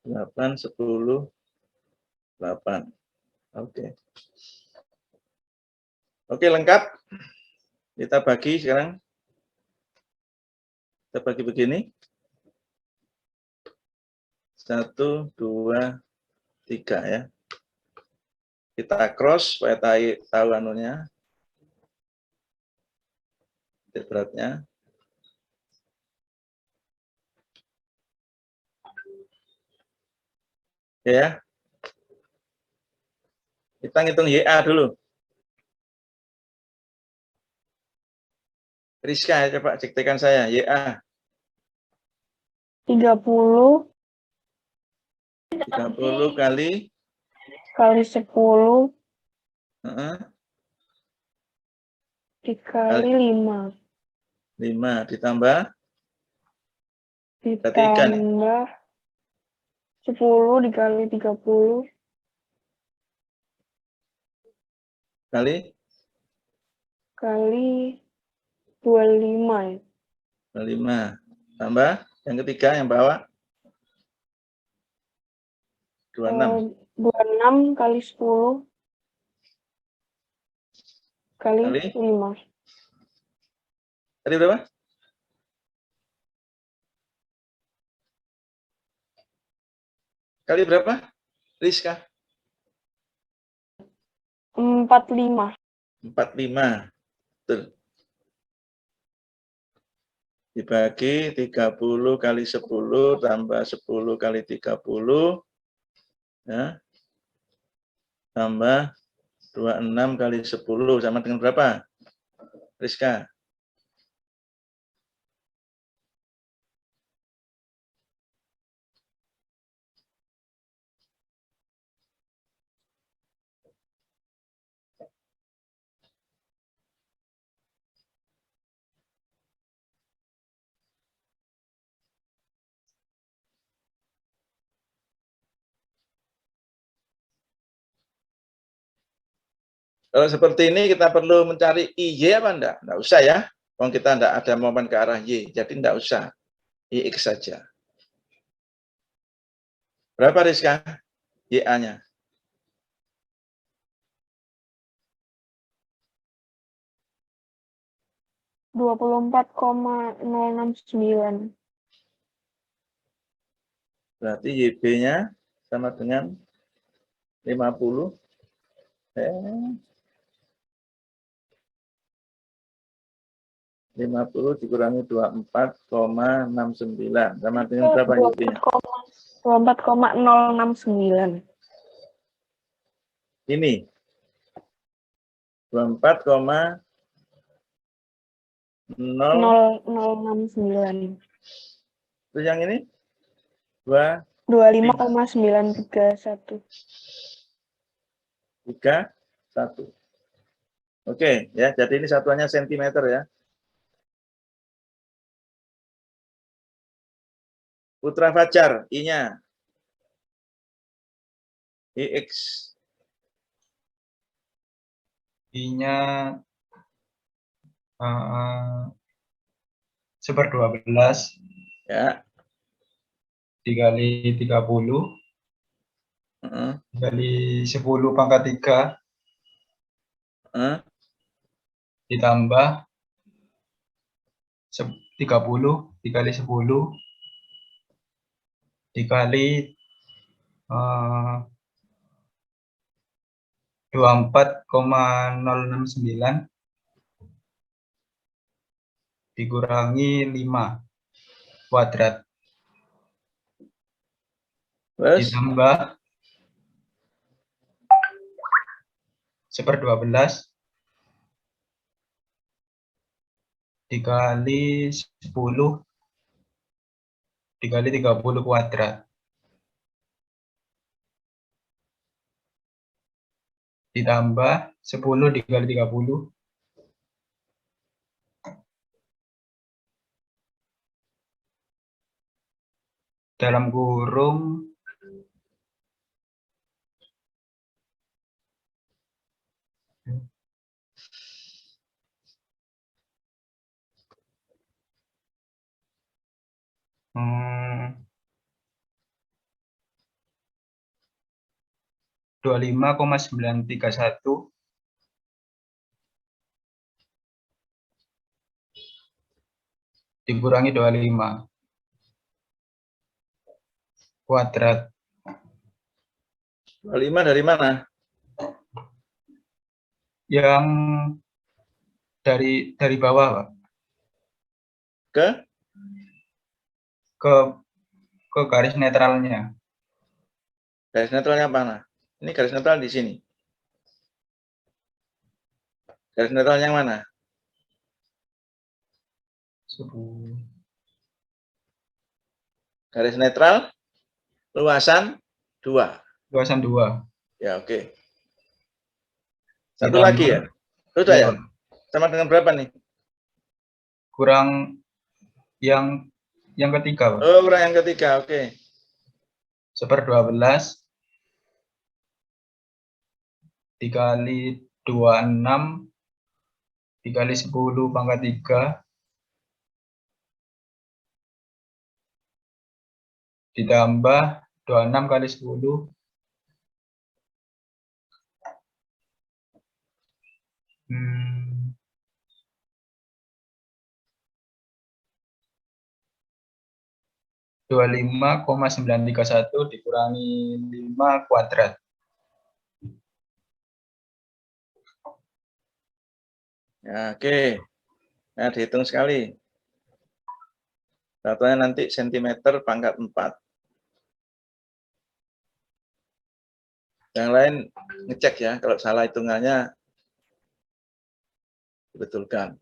8, 10, 8. Oke. Oke, lengkap. Kita bagi sekarang. Kita bagi begini. 1, 2, 3 ya. Kita cross supaya tahu anunya. Beratnya. Oke ya. Kita ngitung YA dulu. Rizka, coba cektekan saya. YA. 30 30 kali. kali 10 dikali 5. 5 ditambah. Ditambah 10 dikali 30. Kali 25 ya. 25. Tambah yang ketiga yang bawah. 26. 26 kali 10 kali 5. Tadi berapa? Kali berapa? Rizka? 45. 45. Betul. Dibagi 30 kali 10 tambah 10 kali 30 ya. Tambah 26 kali 10 sama dengan berapa? Rizka? Kalau seperti ini kita perlu mencari IY apa enggak? Enggak usah ya. Kalau kita enggak ada momen ke arah Y, jadi enggak usah. IX saja. Berapa Rizka? YA-nya? 24,069. Berarti YB-nya sama dengan 50. 50 dikurangi 24,69 sama dengan berapa YB-nya? 24,069. Ini 24,0 0069. terus yang ini 2 25,931. 3 1. Oke ya, jadi ini satuannya sentimeter ya. Putra Fajar, I-nya IX. I-nya 1/12 Ya. dikali 30 Uh-uh. dikali 10 pangkat 3 ditambah 30 dikali 10 dikali 24,069 dikurangi 5 kuadrat Terus ditambah 1/12 dikali 10 dikali 30 kuadrat ditambah 10 dikali 30 dalam kurung 25,931 dikurangi 25 kuadrat. 25 dari mana? Yang dari bawah, Pak. Ke garis netralnya. Garis netralnya mana? Ini garis netral di sini. Garis netral yang mana? Garis netral luasan 2. Luasan 2. Ya, oke. Satu lagi ya? Sudah ya? Sama dengan berapa nih? Kurang yang ketiga, Pak. Oh, kurang yang ketiga, oke. 1/12 dikali 26 dikali 10 pangkat 3 ditambah 26 kali 10 25,931 dikurangi 5 kuadrat. Ya, oke. Nah, dihitung sekali. Satunya nanti sentimeter pangkat 4. Yang lain ngecek ya, kalau salah hitungannya dibetulkan.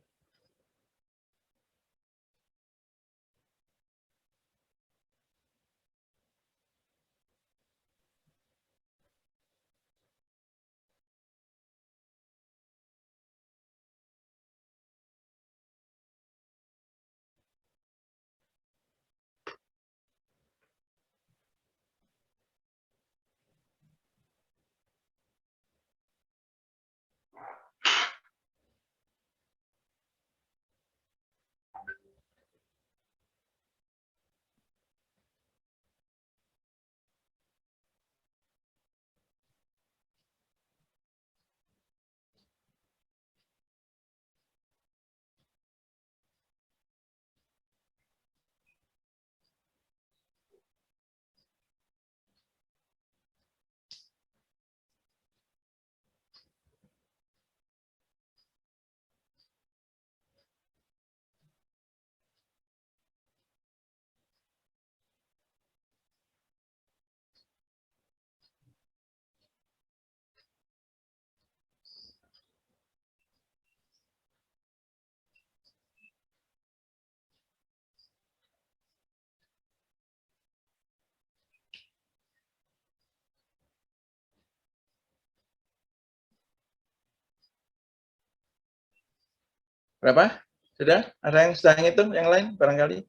Berapa? Sudah? Ada yang sudah ngitung? Yang lain barangkali?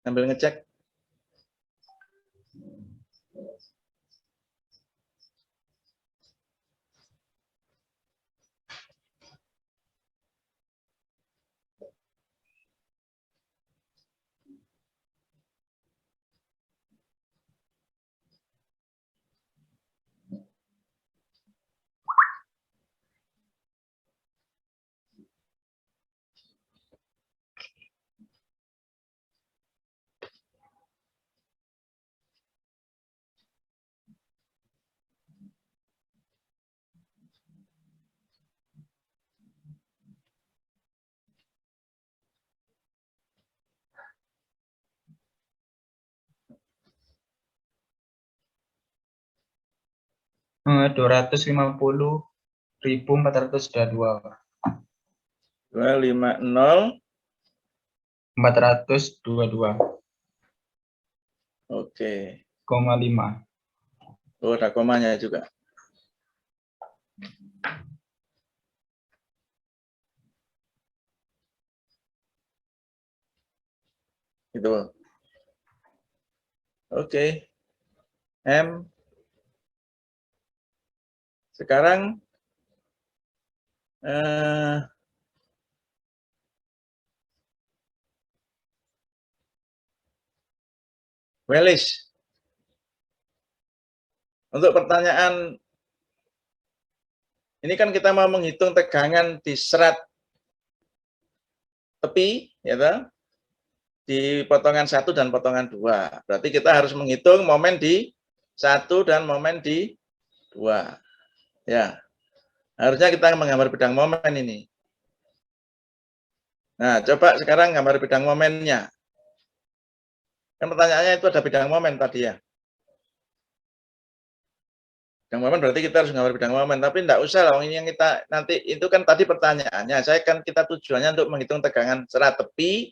Sambil ngecek. Eh, 250.422. 250. 422,5. Oke. Oh, ada komanya juga. Itu. Oke. M. Sekarang Welis. Untuk pertanyaan ini kan kita mau menghitung tegangan di serat tepi, ya toh? Di potongan 1 dan potongan 2. Berarti kita harus menghitung momen di 1 dan momen di 2. Ya. Harusnya kita menggambar bidang momen ini. Nah, coba sekarang gambar bidang momennya. Kan pertanyaannya itu ada bidang momen tadi ya. Bidang momen berarti kita harus gambar bidang momen, tapi enggak usah lah, ini yang kita nanti itu kan tadi pertanyaannya. Kita tujuannya untuk menghitung tegangan serat tepi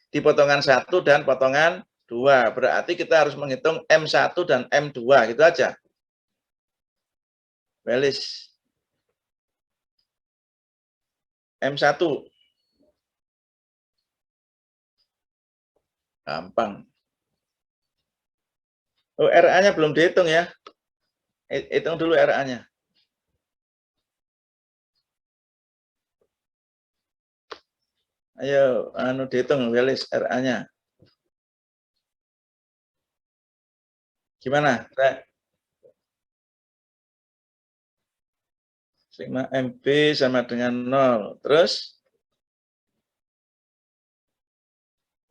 di potongan 1 dan potongan 2. Berarti kita harus menghitung M1 dan M2, gitu aja. Welis. M1. Gampang. Oh, RA-nya belum dihitung ya. Hitung dulu RA-nya. Ayo, dihitung Welis RA-nya. Gimana? Sigma MB sama dengan 0. Terus?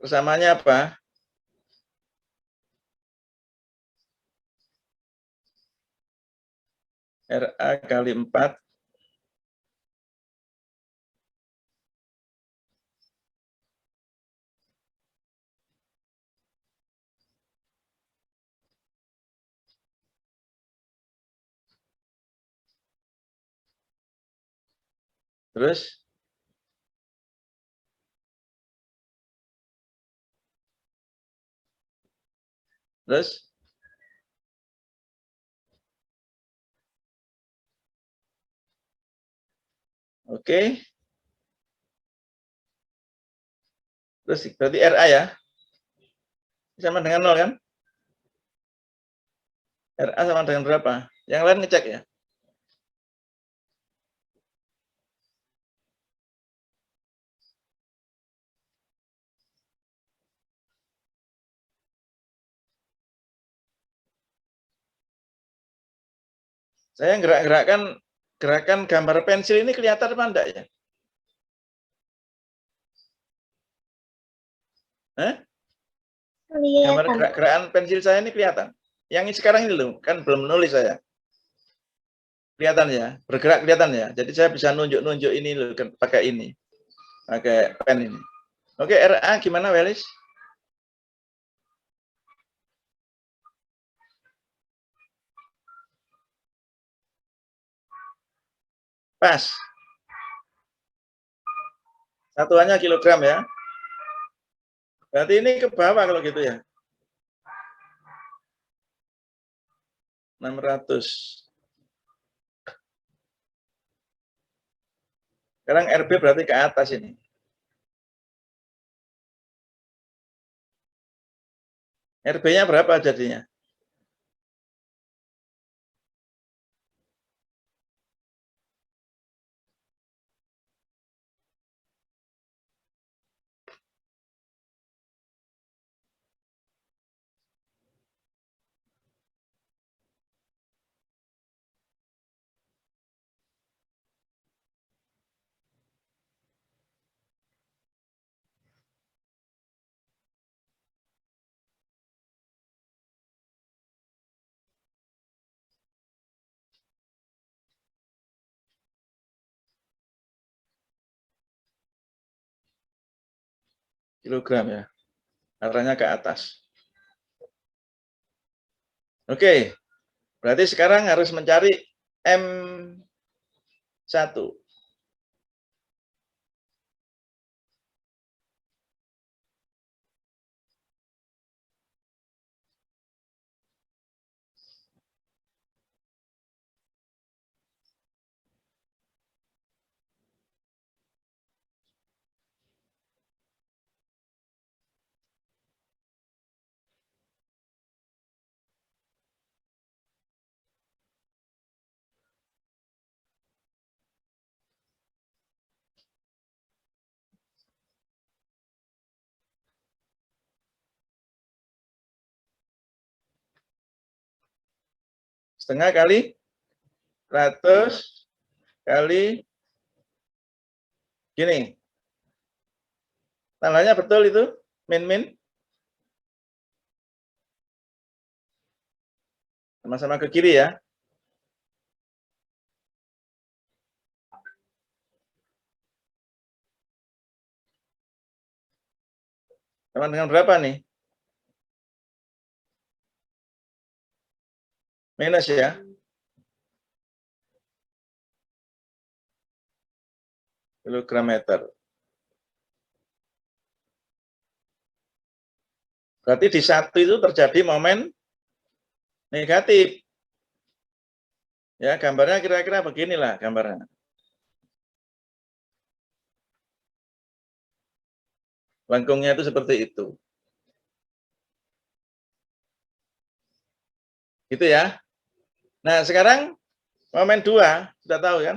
Persamaannya apa? RA kali 4. Terus? Terus? Oke. Terus berarti RA ya? Sama dengan 0 kan? RA sama dengan berapa? Yang lain ngecek ya? Saya gerakan gambar pensil ini kelihatan apa enggak ya? Gambar gerakan pensil saya ini kelihatan. Yang sekarang ini loh, kan belum menulis saya. Kelihatan ya, bergerak kelihatan ya. Jadi saya bisa nunjuk-nunjuk ini loh, pakai ini. Pakai pen ini. Oke, RA gimana Welis? Pas. Satuannya kilogram ya. Berarti ini ke bawah kalau gitu ya. 600. Sekarang RB berarti ke atas ini. RB-nya berapa jadinya? Kilogram ya. Arahnya ke atas. Oke. Berarti sekarang harus mencari M1. Setengah kali 100 kali gini. Tanggalnya betul itu? Min-min? Sama-sama ke kiri ya. Sama dengan berapa nih? Minus ya. Kilogram meter. Berarti di 1 itu terjadi momen negatif. Ya, gambarnya kira-kira beginilah gambarnya. Lengkungnya itu seperti itu. Gitu ya. Nah, sekarang momen 2, sudah tahu kan?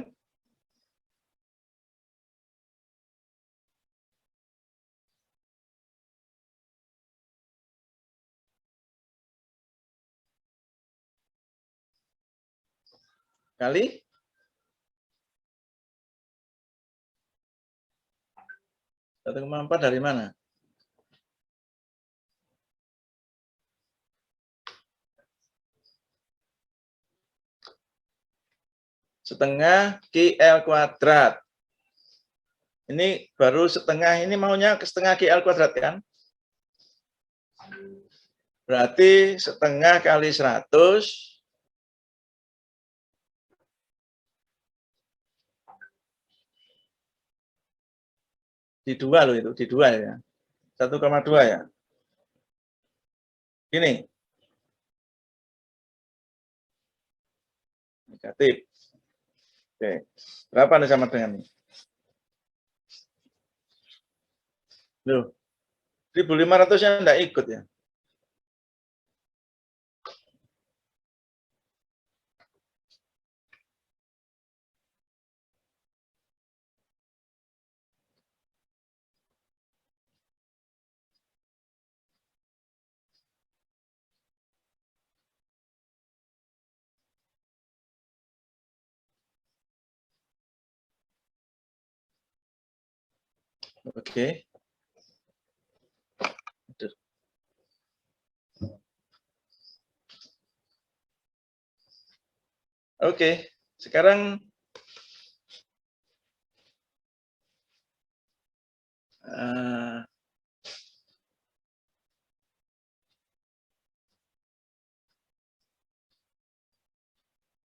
Kali 1,4 dari mana? Setengah QL kuadrat. Ini baru setengah, ini maunya ke setengah QL kuadrat kan? Berarti setengah kali 100 di 2 loh itu, di 2 ya. 1,2 ya. Gini. Negatif. Oke. Berapa nih sama dengan ini? Loh. 1.500-nya enggak ikut ya. Oke. Oke, sekarang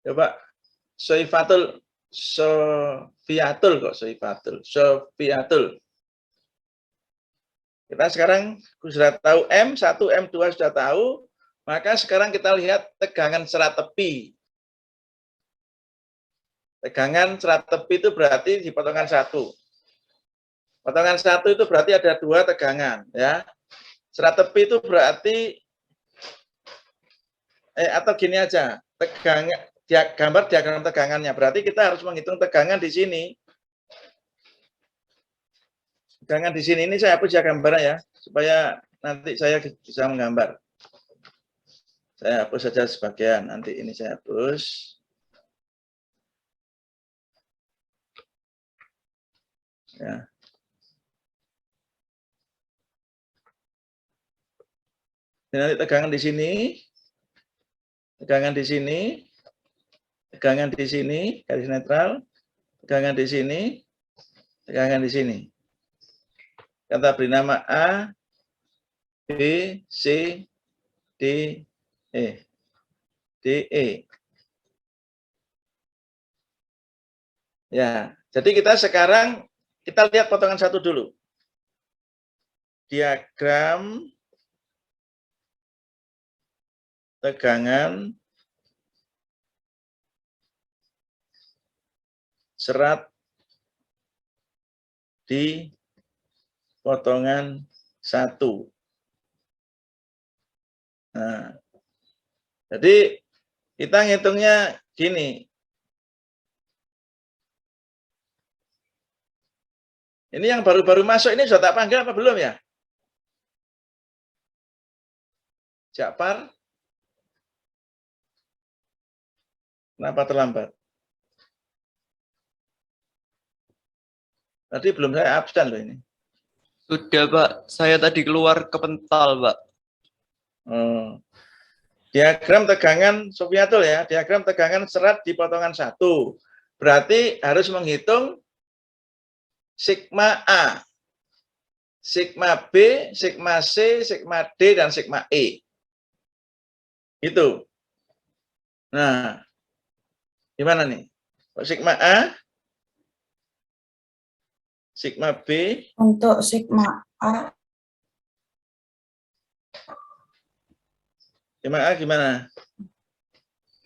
coba Sofiatul Sofiatul. Kita sekarang sudah tahu M1, M2 sudah tahu, maka sekarang kita lihat tegangan serat tepi. Tegangan serat tepi itu berarti di potongan 1. Potongan 1 itu berarti ada 2 tegangan, ya. Serat tepi itu berarti atau gini aja, gambar diagram tegangannya. Berarti kita harus menghitung tegangan di sini. Tegangan di sini ini saya hapus ya gambarnya ya, supaya nanti saya bisa menggambar. Saya hapus saja sebagian, nanti ini saya hapus. Ya. Nanti tegangan di sini, tegangan di sini, tegangan di sini, garis netral, tegangan di sini, tegangan di sini. Kita beri nama A, B, C, D, E. D, E. Ya, jadi kita sekarang, kita lihat potongan satu dulu. Diagram tegangan serat di potongan satu. Nah, jadi kita ngitungnya gini. Ini yang baru-baru masuk ini sudah tak panggil apa belum ya? Jakpar? Kenapa terlambat? Tadi belum saya absen loh ini. Sudah, Pak. Saya tadi keluar kepental, Pak. Diagram tegangan Sofiatul ya, diagram tegangan serat di potongan satu. Berarti harus menghitung sigma A, sigma B, sigma C, sigma D, dan sigma E. Itu. Nah, gimana nih? Sigma A, sigma B. Untuk sigma A. Sigma A gimana?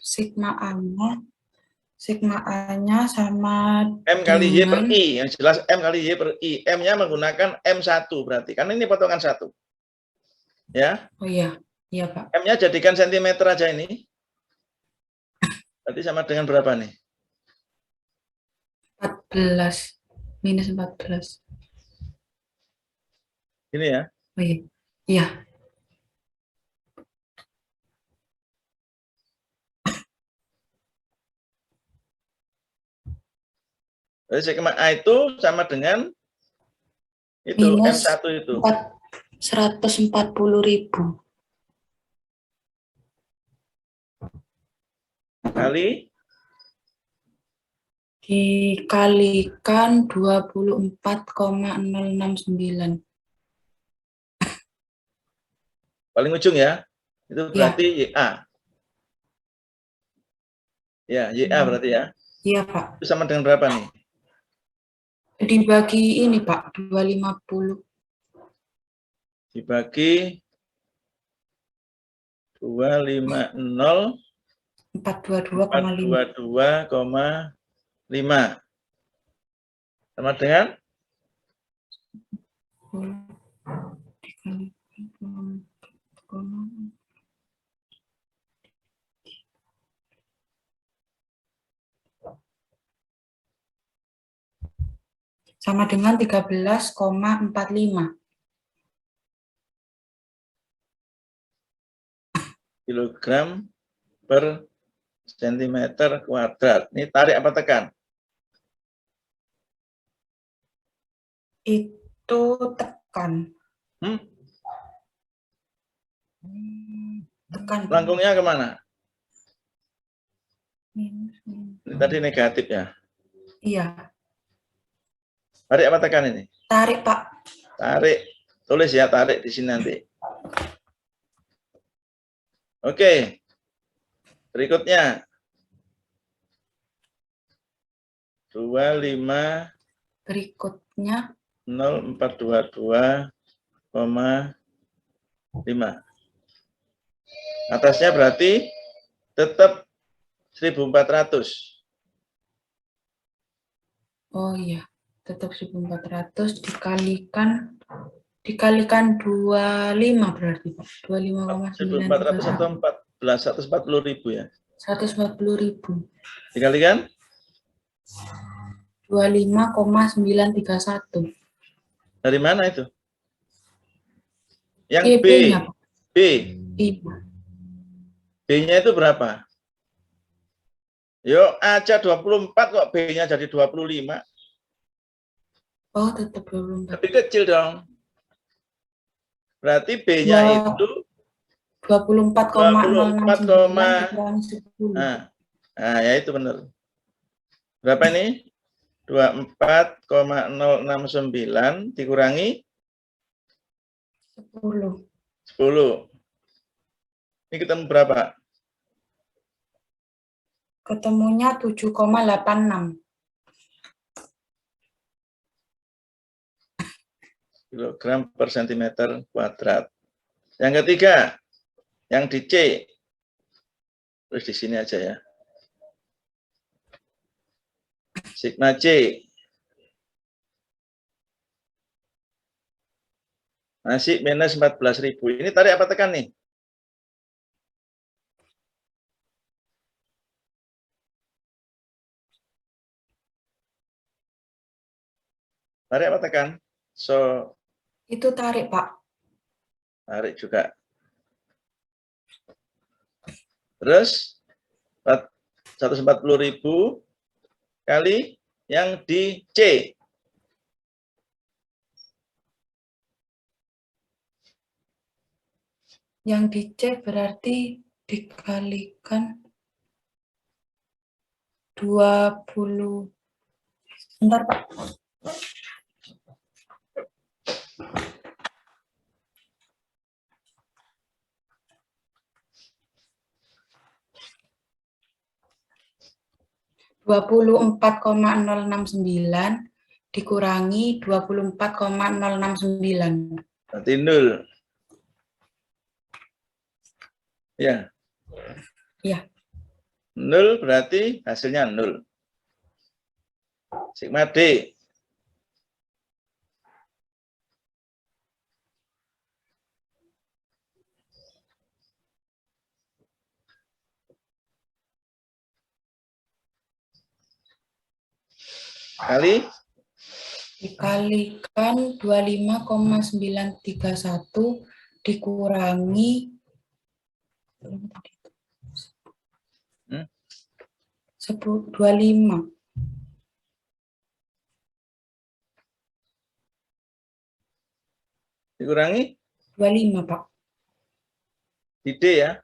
Sigma A-nya sama M kali Y per dengan I. Yang jelas M kali Y per I. M-nya menggunakan M1 berarti. Karena ini potongan 1. Ya. Oh iya, iya Pak. M-nya jadikan sentimeter aja ini. Berarti sama dengan berapa nih? 14. Minus 14. Ini ya. Oh iya. Iya. Jadi sigma A itu sama dengan itu Minus M1 itu. 140.000. Kali Dikalikan 24,069. paling ujung ya. Itu berarti YA. Ya, YA berarti ya. Iya Pak. Itu sama dengan berapa nih? Dibagi ini Pak, 250. Dibagi 250 422,5. 422,5 sama dengan sama dengan 13,45 kilogram per sentimeter kuadrat. Ini tarik apa tekan? Itu tekan. Tekan. Melengkungnya kemana? Ini tadi negatif ya. Iya. Tarik apa tekan ini? Tarik Pak. Tarik. Tulis ya, tarik di sini nanti. Oke. Berikutnya. 25. Berikutnya 0422,5. Atasnya berarti tetap 1400. Oh iya, tetap 1400 dikalikan 25 berarti Pak. 25,9. 1400 atau 4? 140.000 ya. 140.000. Dikalikan 25,931. dari mana itu? Yang B. B-nya, Pak. B. Iya. B-nya itu berapa? Yuk, aja 24 kok B-nya jadi 25. Oh, tetap 24. Lebih kecil dong. Berarti B-nya itu 24,069 dikurangi 10. Nah, ya itu benar. Berapa ini? 24,069 dikurangi 10. 10. Ini ketemu berapa? Ketemunya 7,86 kilogram per sentimeter kuadrat. Yang ketiga, yang di C. Terus di sini aja ya. Sigma C. Masih minus 14.000. Ini tarik apa tekan nih? Tarik apa tekan? So, itu tarik, Pak. tarik juga. Terus 140.000 kali yang di C. Yang di C berarti dikalikan 20. Bentar, Pak. (24,069) dikurangi 24,069. Berarti 0. Ya. Ya. 0 berarti hasilnya 0. Sigma D. Kali Dikalikan 25,931 dikurangi 25. dikurangi 25, Pak. di D ya.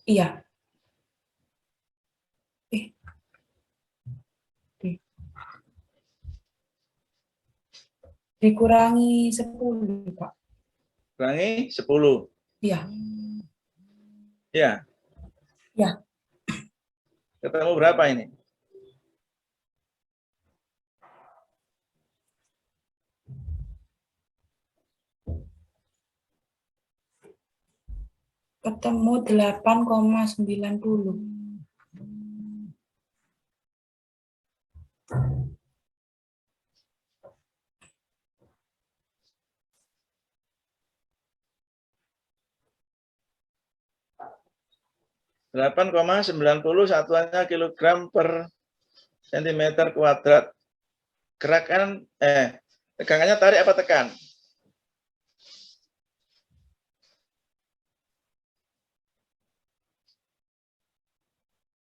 Iya. Dikurangi 10, Pak. Kurangi 10. Iya. Ya. Ya. Ketemu berapa ini? Ketemu 8,90. (8,90) satuannya kilogram per sentimeter kuadrat. Gerakan tegangannya tarik apa tekan?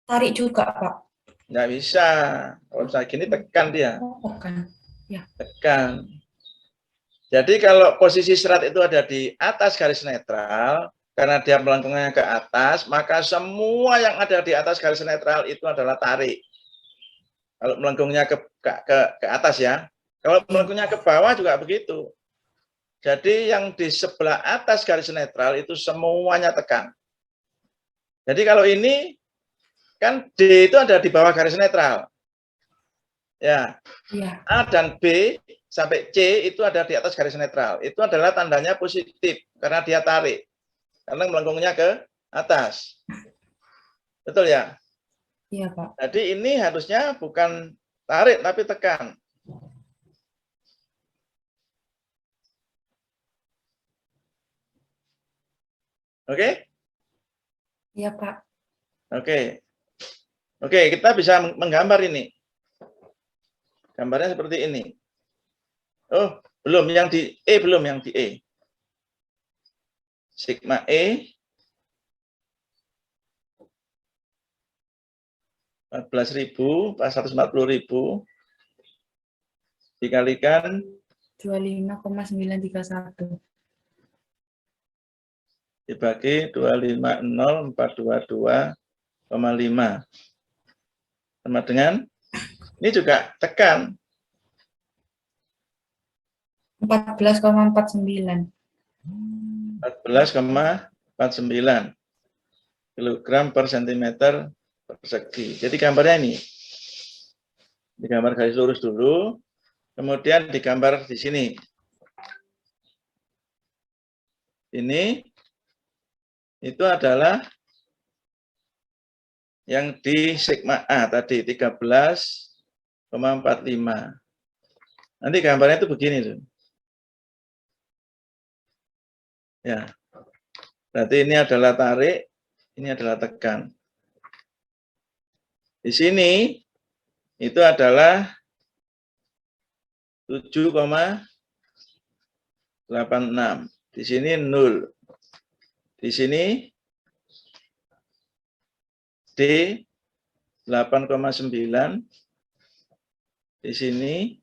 Tarik juga, Pak. Nggak bisa. Kalau misalnya gini tekan dia. Tekan. Ya. Tekan. Jadi kalau posisi serat itu ada di atas garis netral, karena dia melengkungnya ke atas, maka semua yang ada di atas garis netral itu adalah tarik. Kalau melengkungnya ke atas ya. Kalau melengkungnya ke bawah juga begitu. Jadi yang di sebelah atas garis netral itu semuanya tekan. Jadi kalau ini kan D itu ada di bawah garis netral. Ya. Ya. A dan B sampai C itu ada di atas garis netral. Itu adalah tandanya positif karena dia tarik. Karena melengkungnya ke atas. Betul ya? Iya, Pak. Jadi ini harusnya bukan tarik tapi tekan. Oke? Iya, Pak. Oke. Oke, kita bisa menggambar ini. Gambarnya seperti ini. Oh, belum yang di E, belum yang di E. Sigma E 14.000 pas 140.000 dikalikan 25,931. dibagi 250.422,5 sama dengan ini juga tekan 14,49. 14,49 kilogram per sentimeter persegi. Jadi gambarnya ini digambar garis lurus dulu, kemudian digambar di sini. Ini itu adalah yang di sigma A tadi 13,45. Nanti gambarnya itu begini tuh. Ya. Berarti ini adalah tarik, ini adalah tekan. Di sini itu adalah 7,86. Di sini 0. Di sini D 8,9. Di sini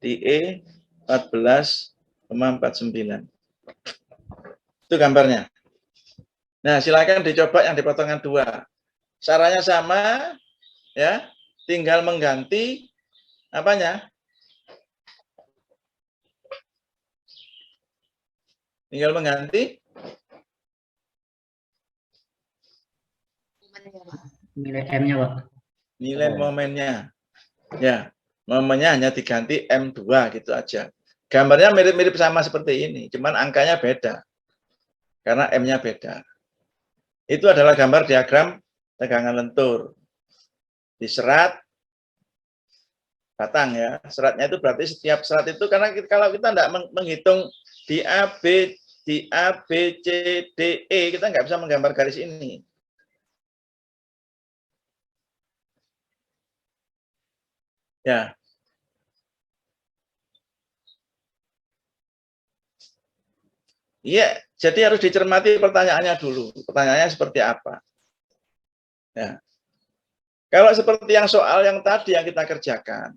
di E 14,49. Itu gambarnya. Nah, silakan dicoba yang di potongan 2. Caranya sama, ya. Tinggal mengganti apanya? Tinggal mengganti nilai M-nya, Pak. nilai momennya. Ya, momennya hanya diganti M2 gitu aja. Gambarnya mirip-mirip sama seperti ini, cuman angkanya beda. Karena M-nya beda. Itu adalah gambar diagram tegangan lentur. Di serat batang ya. Seratnya itu berarti setiap serat itu karena kalau kita tidak menghitung di A, B, C, D, E, kita nggak bisa menggambar garis ini. Ya. Iya, jadi harus dicermati pertanyaannya dulu. Pertanyaannya seperti apa? Ya. Kalau seperti yang soal yang tadi yang kita kerjakan,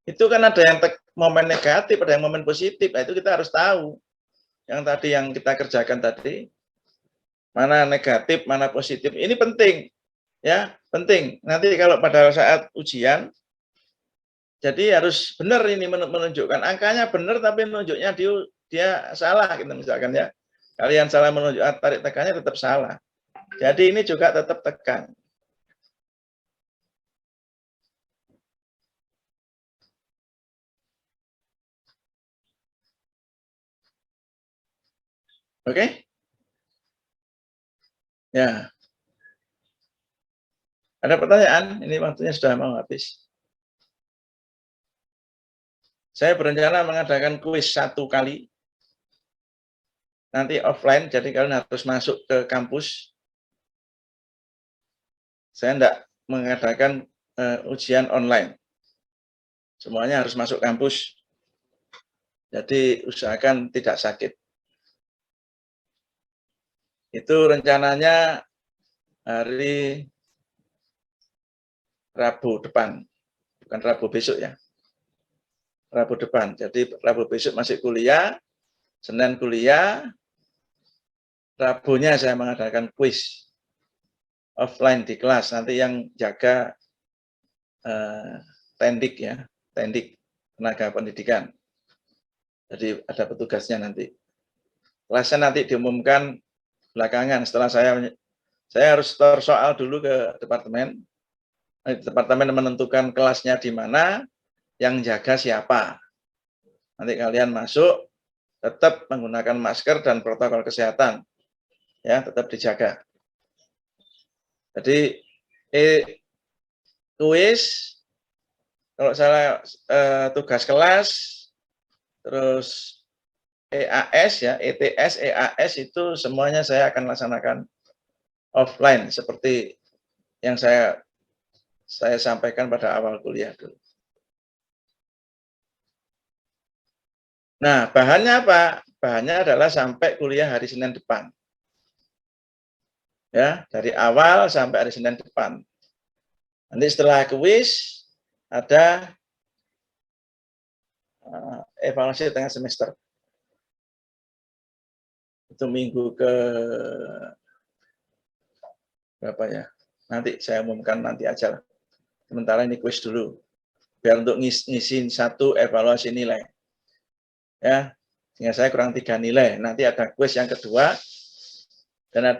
itu kan ada yang momen negatif, ada yang momen positif. Nah, itu kita harus tahu. Yang tadi yang kita kerjakan tadi, mana negatif, mana positif. Ini penting. Ya, penting. Nanti kalau pada saat ujian, jadi harus benar ini menunjukkan angkanya benar tapi menunjuknya dia salah gitu misalkan ya. Kalian salah menunjuk tarik tekannya tetap salah. Jadi ini juga tetap tekan. Oke? Ya. Ada pertanyaan? Ini waktunya sudah mau habis. Saya berencana mengadakan kuis 1 kali. Nanti offline, jadi kalian harus masuk ke kampus. Saya tidak mengadakan ujian online. Semuanya harus masuk kampus. Jadi usahakan tidak sakit. Itu rencananya hari Rabu depan. Bukan Rabu besok ya. Rabu depan. Jadi Rabu besok masih kuliah, Senin kuliah, Rabunya saya mengadakan kuis offline di kelas. Nanti yang jaga tendik ya, tendik tenaga pendidikan. Jadi ada petugasnya nanti. Kelasnya nanti diumumkan belakangan. Setelah saya harus store soal dulu ke departemen. Departemen menentukan kelasnya di mana, yang jaga siapa. Nanti kalian masuk, tetap menggunakan masker dan protokol kesehatan. Ya, tetap dijaga. Jadi, kuis, kalau saya tugas kelas, terus EAS ya, ETS, EAS itu semuanya saya akan laksanakan offline seperti yang saya sampaikan pada awal kuliah dulu. Nah, bahannya apa? Bahannya adalah sampai kuliah hari Senin depan. Ya, dari awal sampai hari Senin depan. Nanti setelah kuis ada evaluasi tengah semester. Itu minggu ke berapa ya? Nanti saya umumkan nanti aja lah. Sementara ini kuis dulu. Biar untuk ngisiin satu evaluasi nilai. Ya, sehingga saya kurang 3 nilai. Nanti ada kuis yang kedua dan ada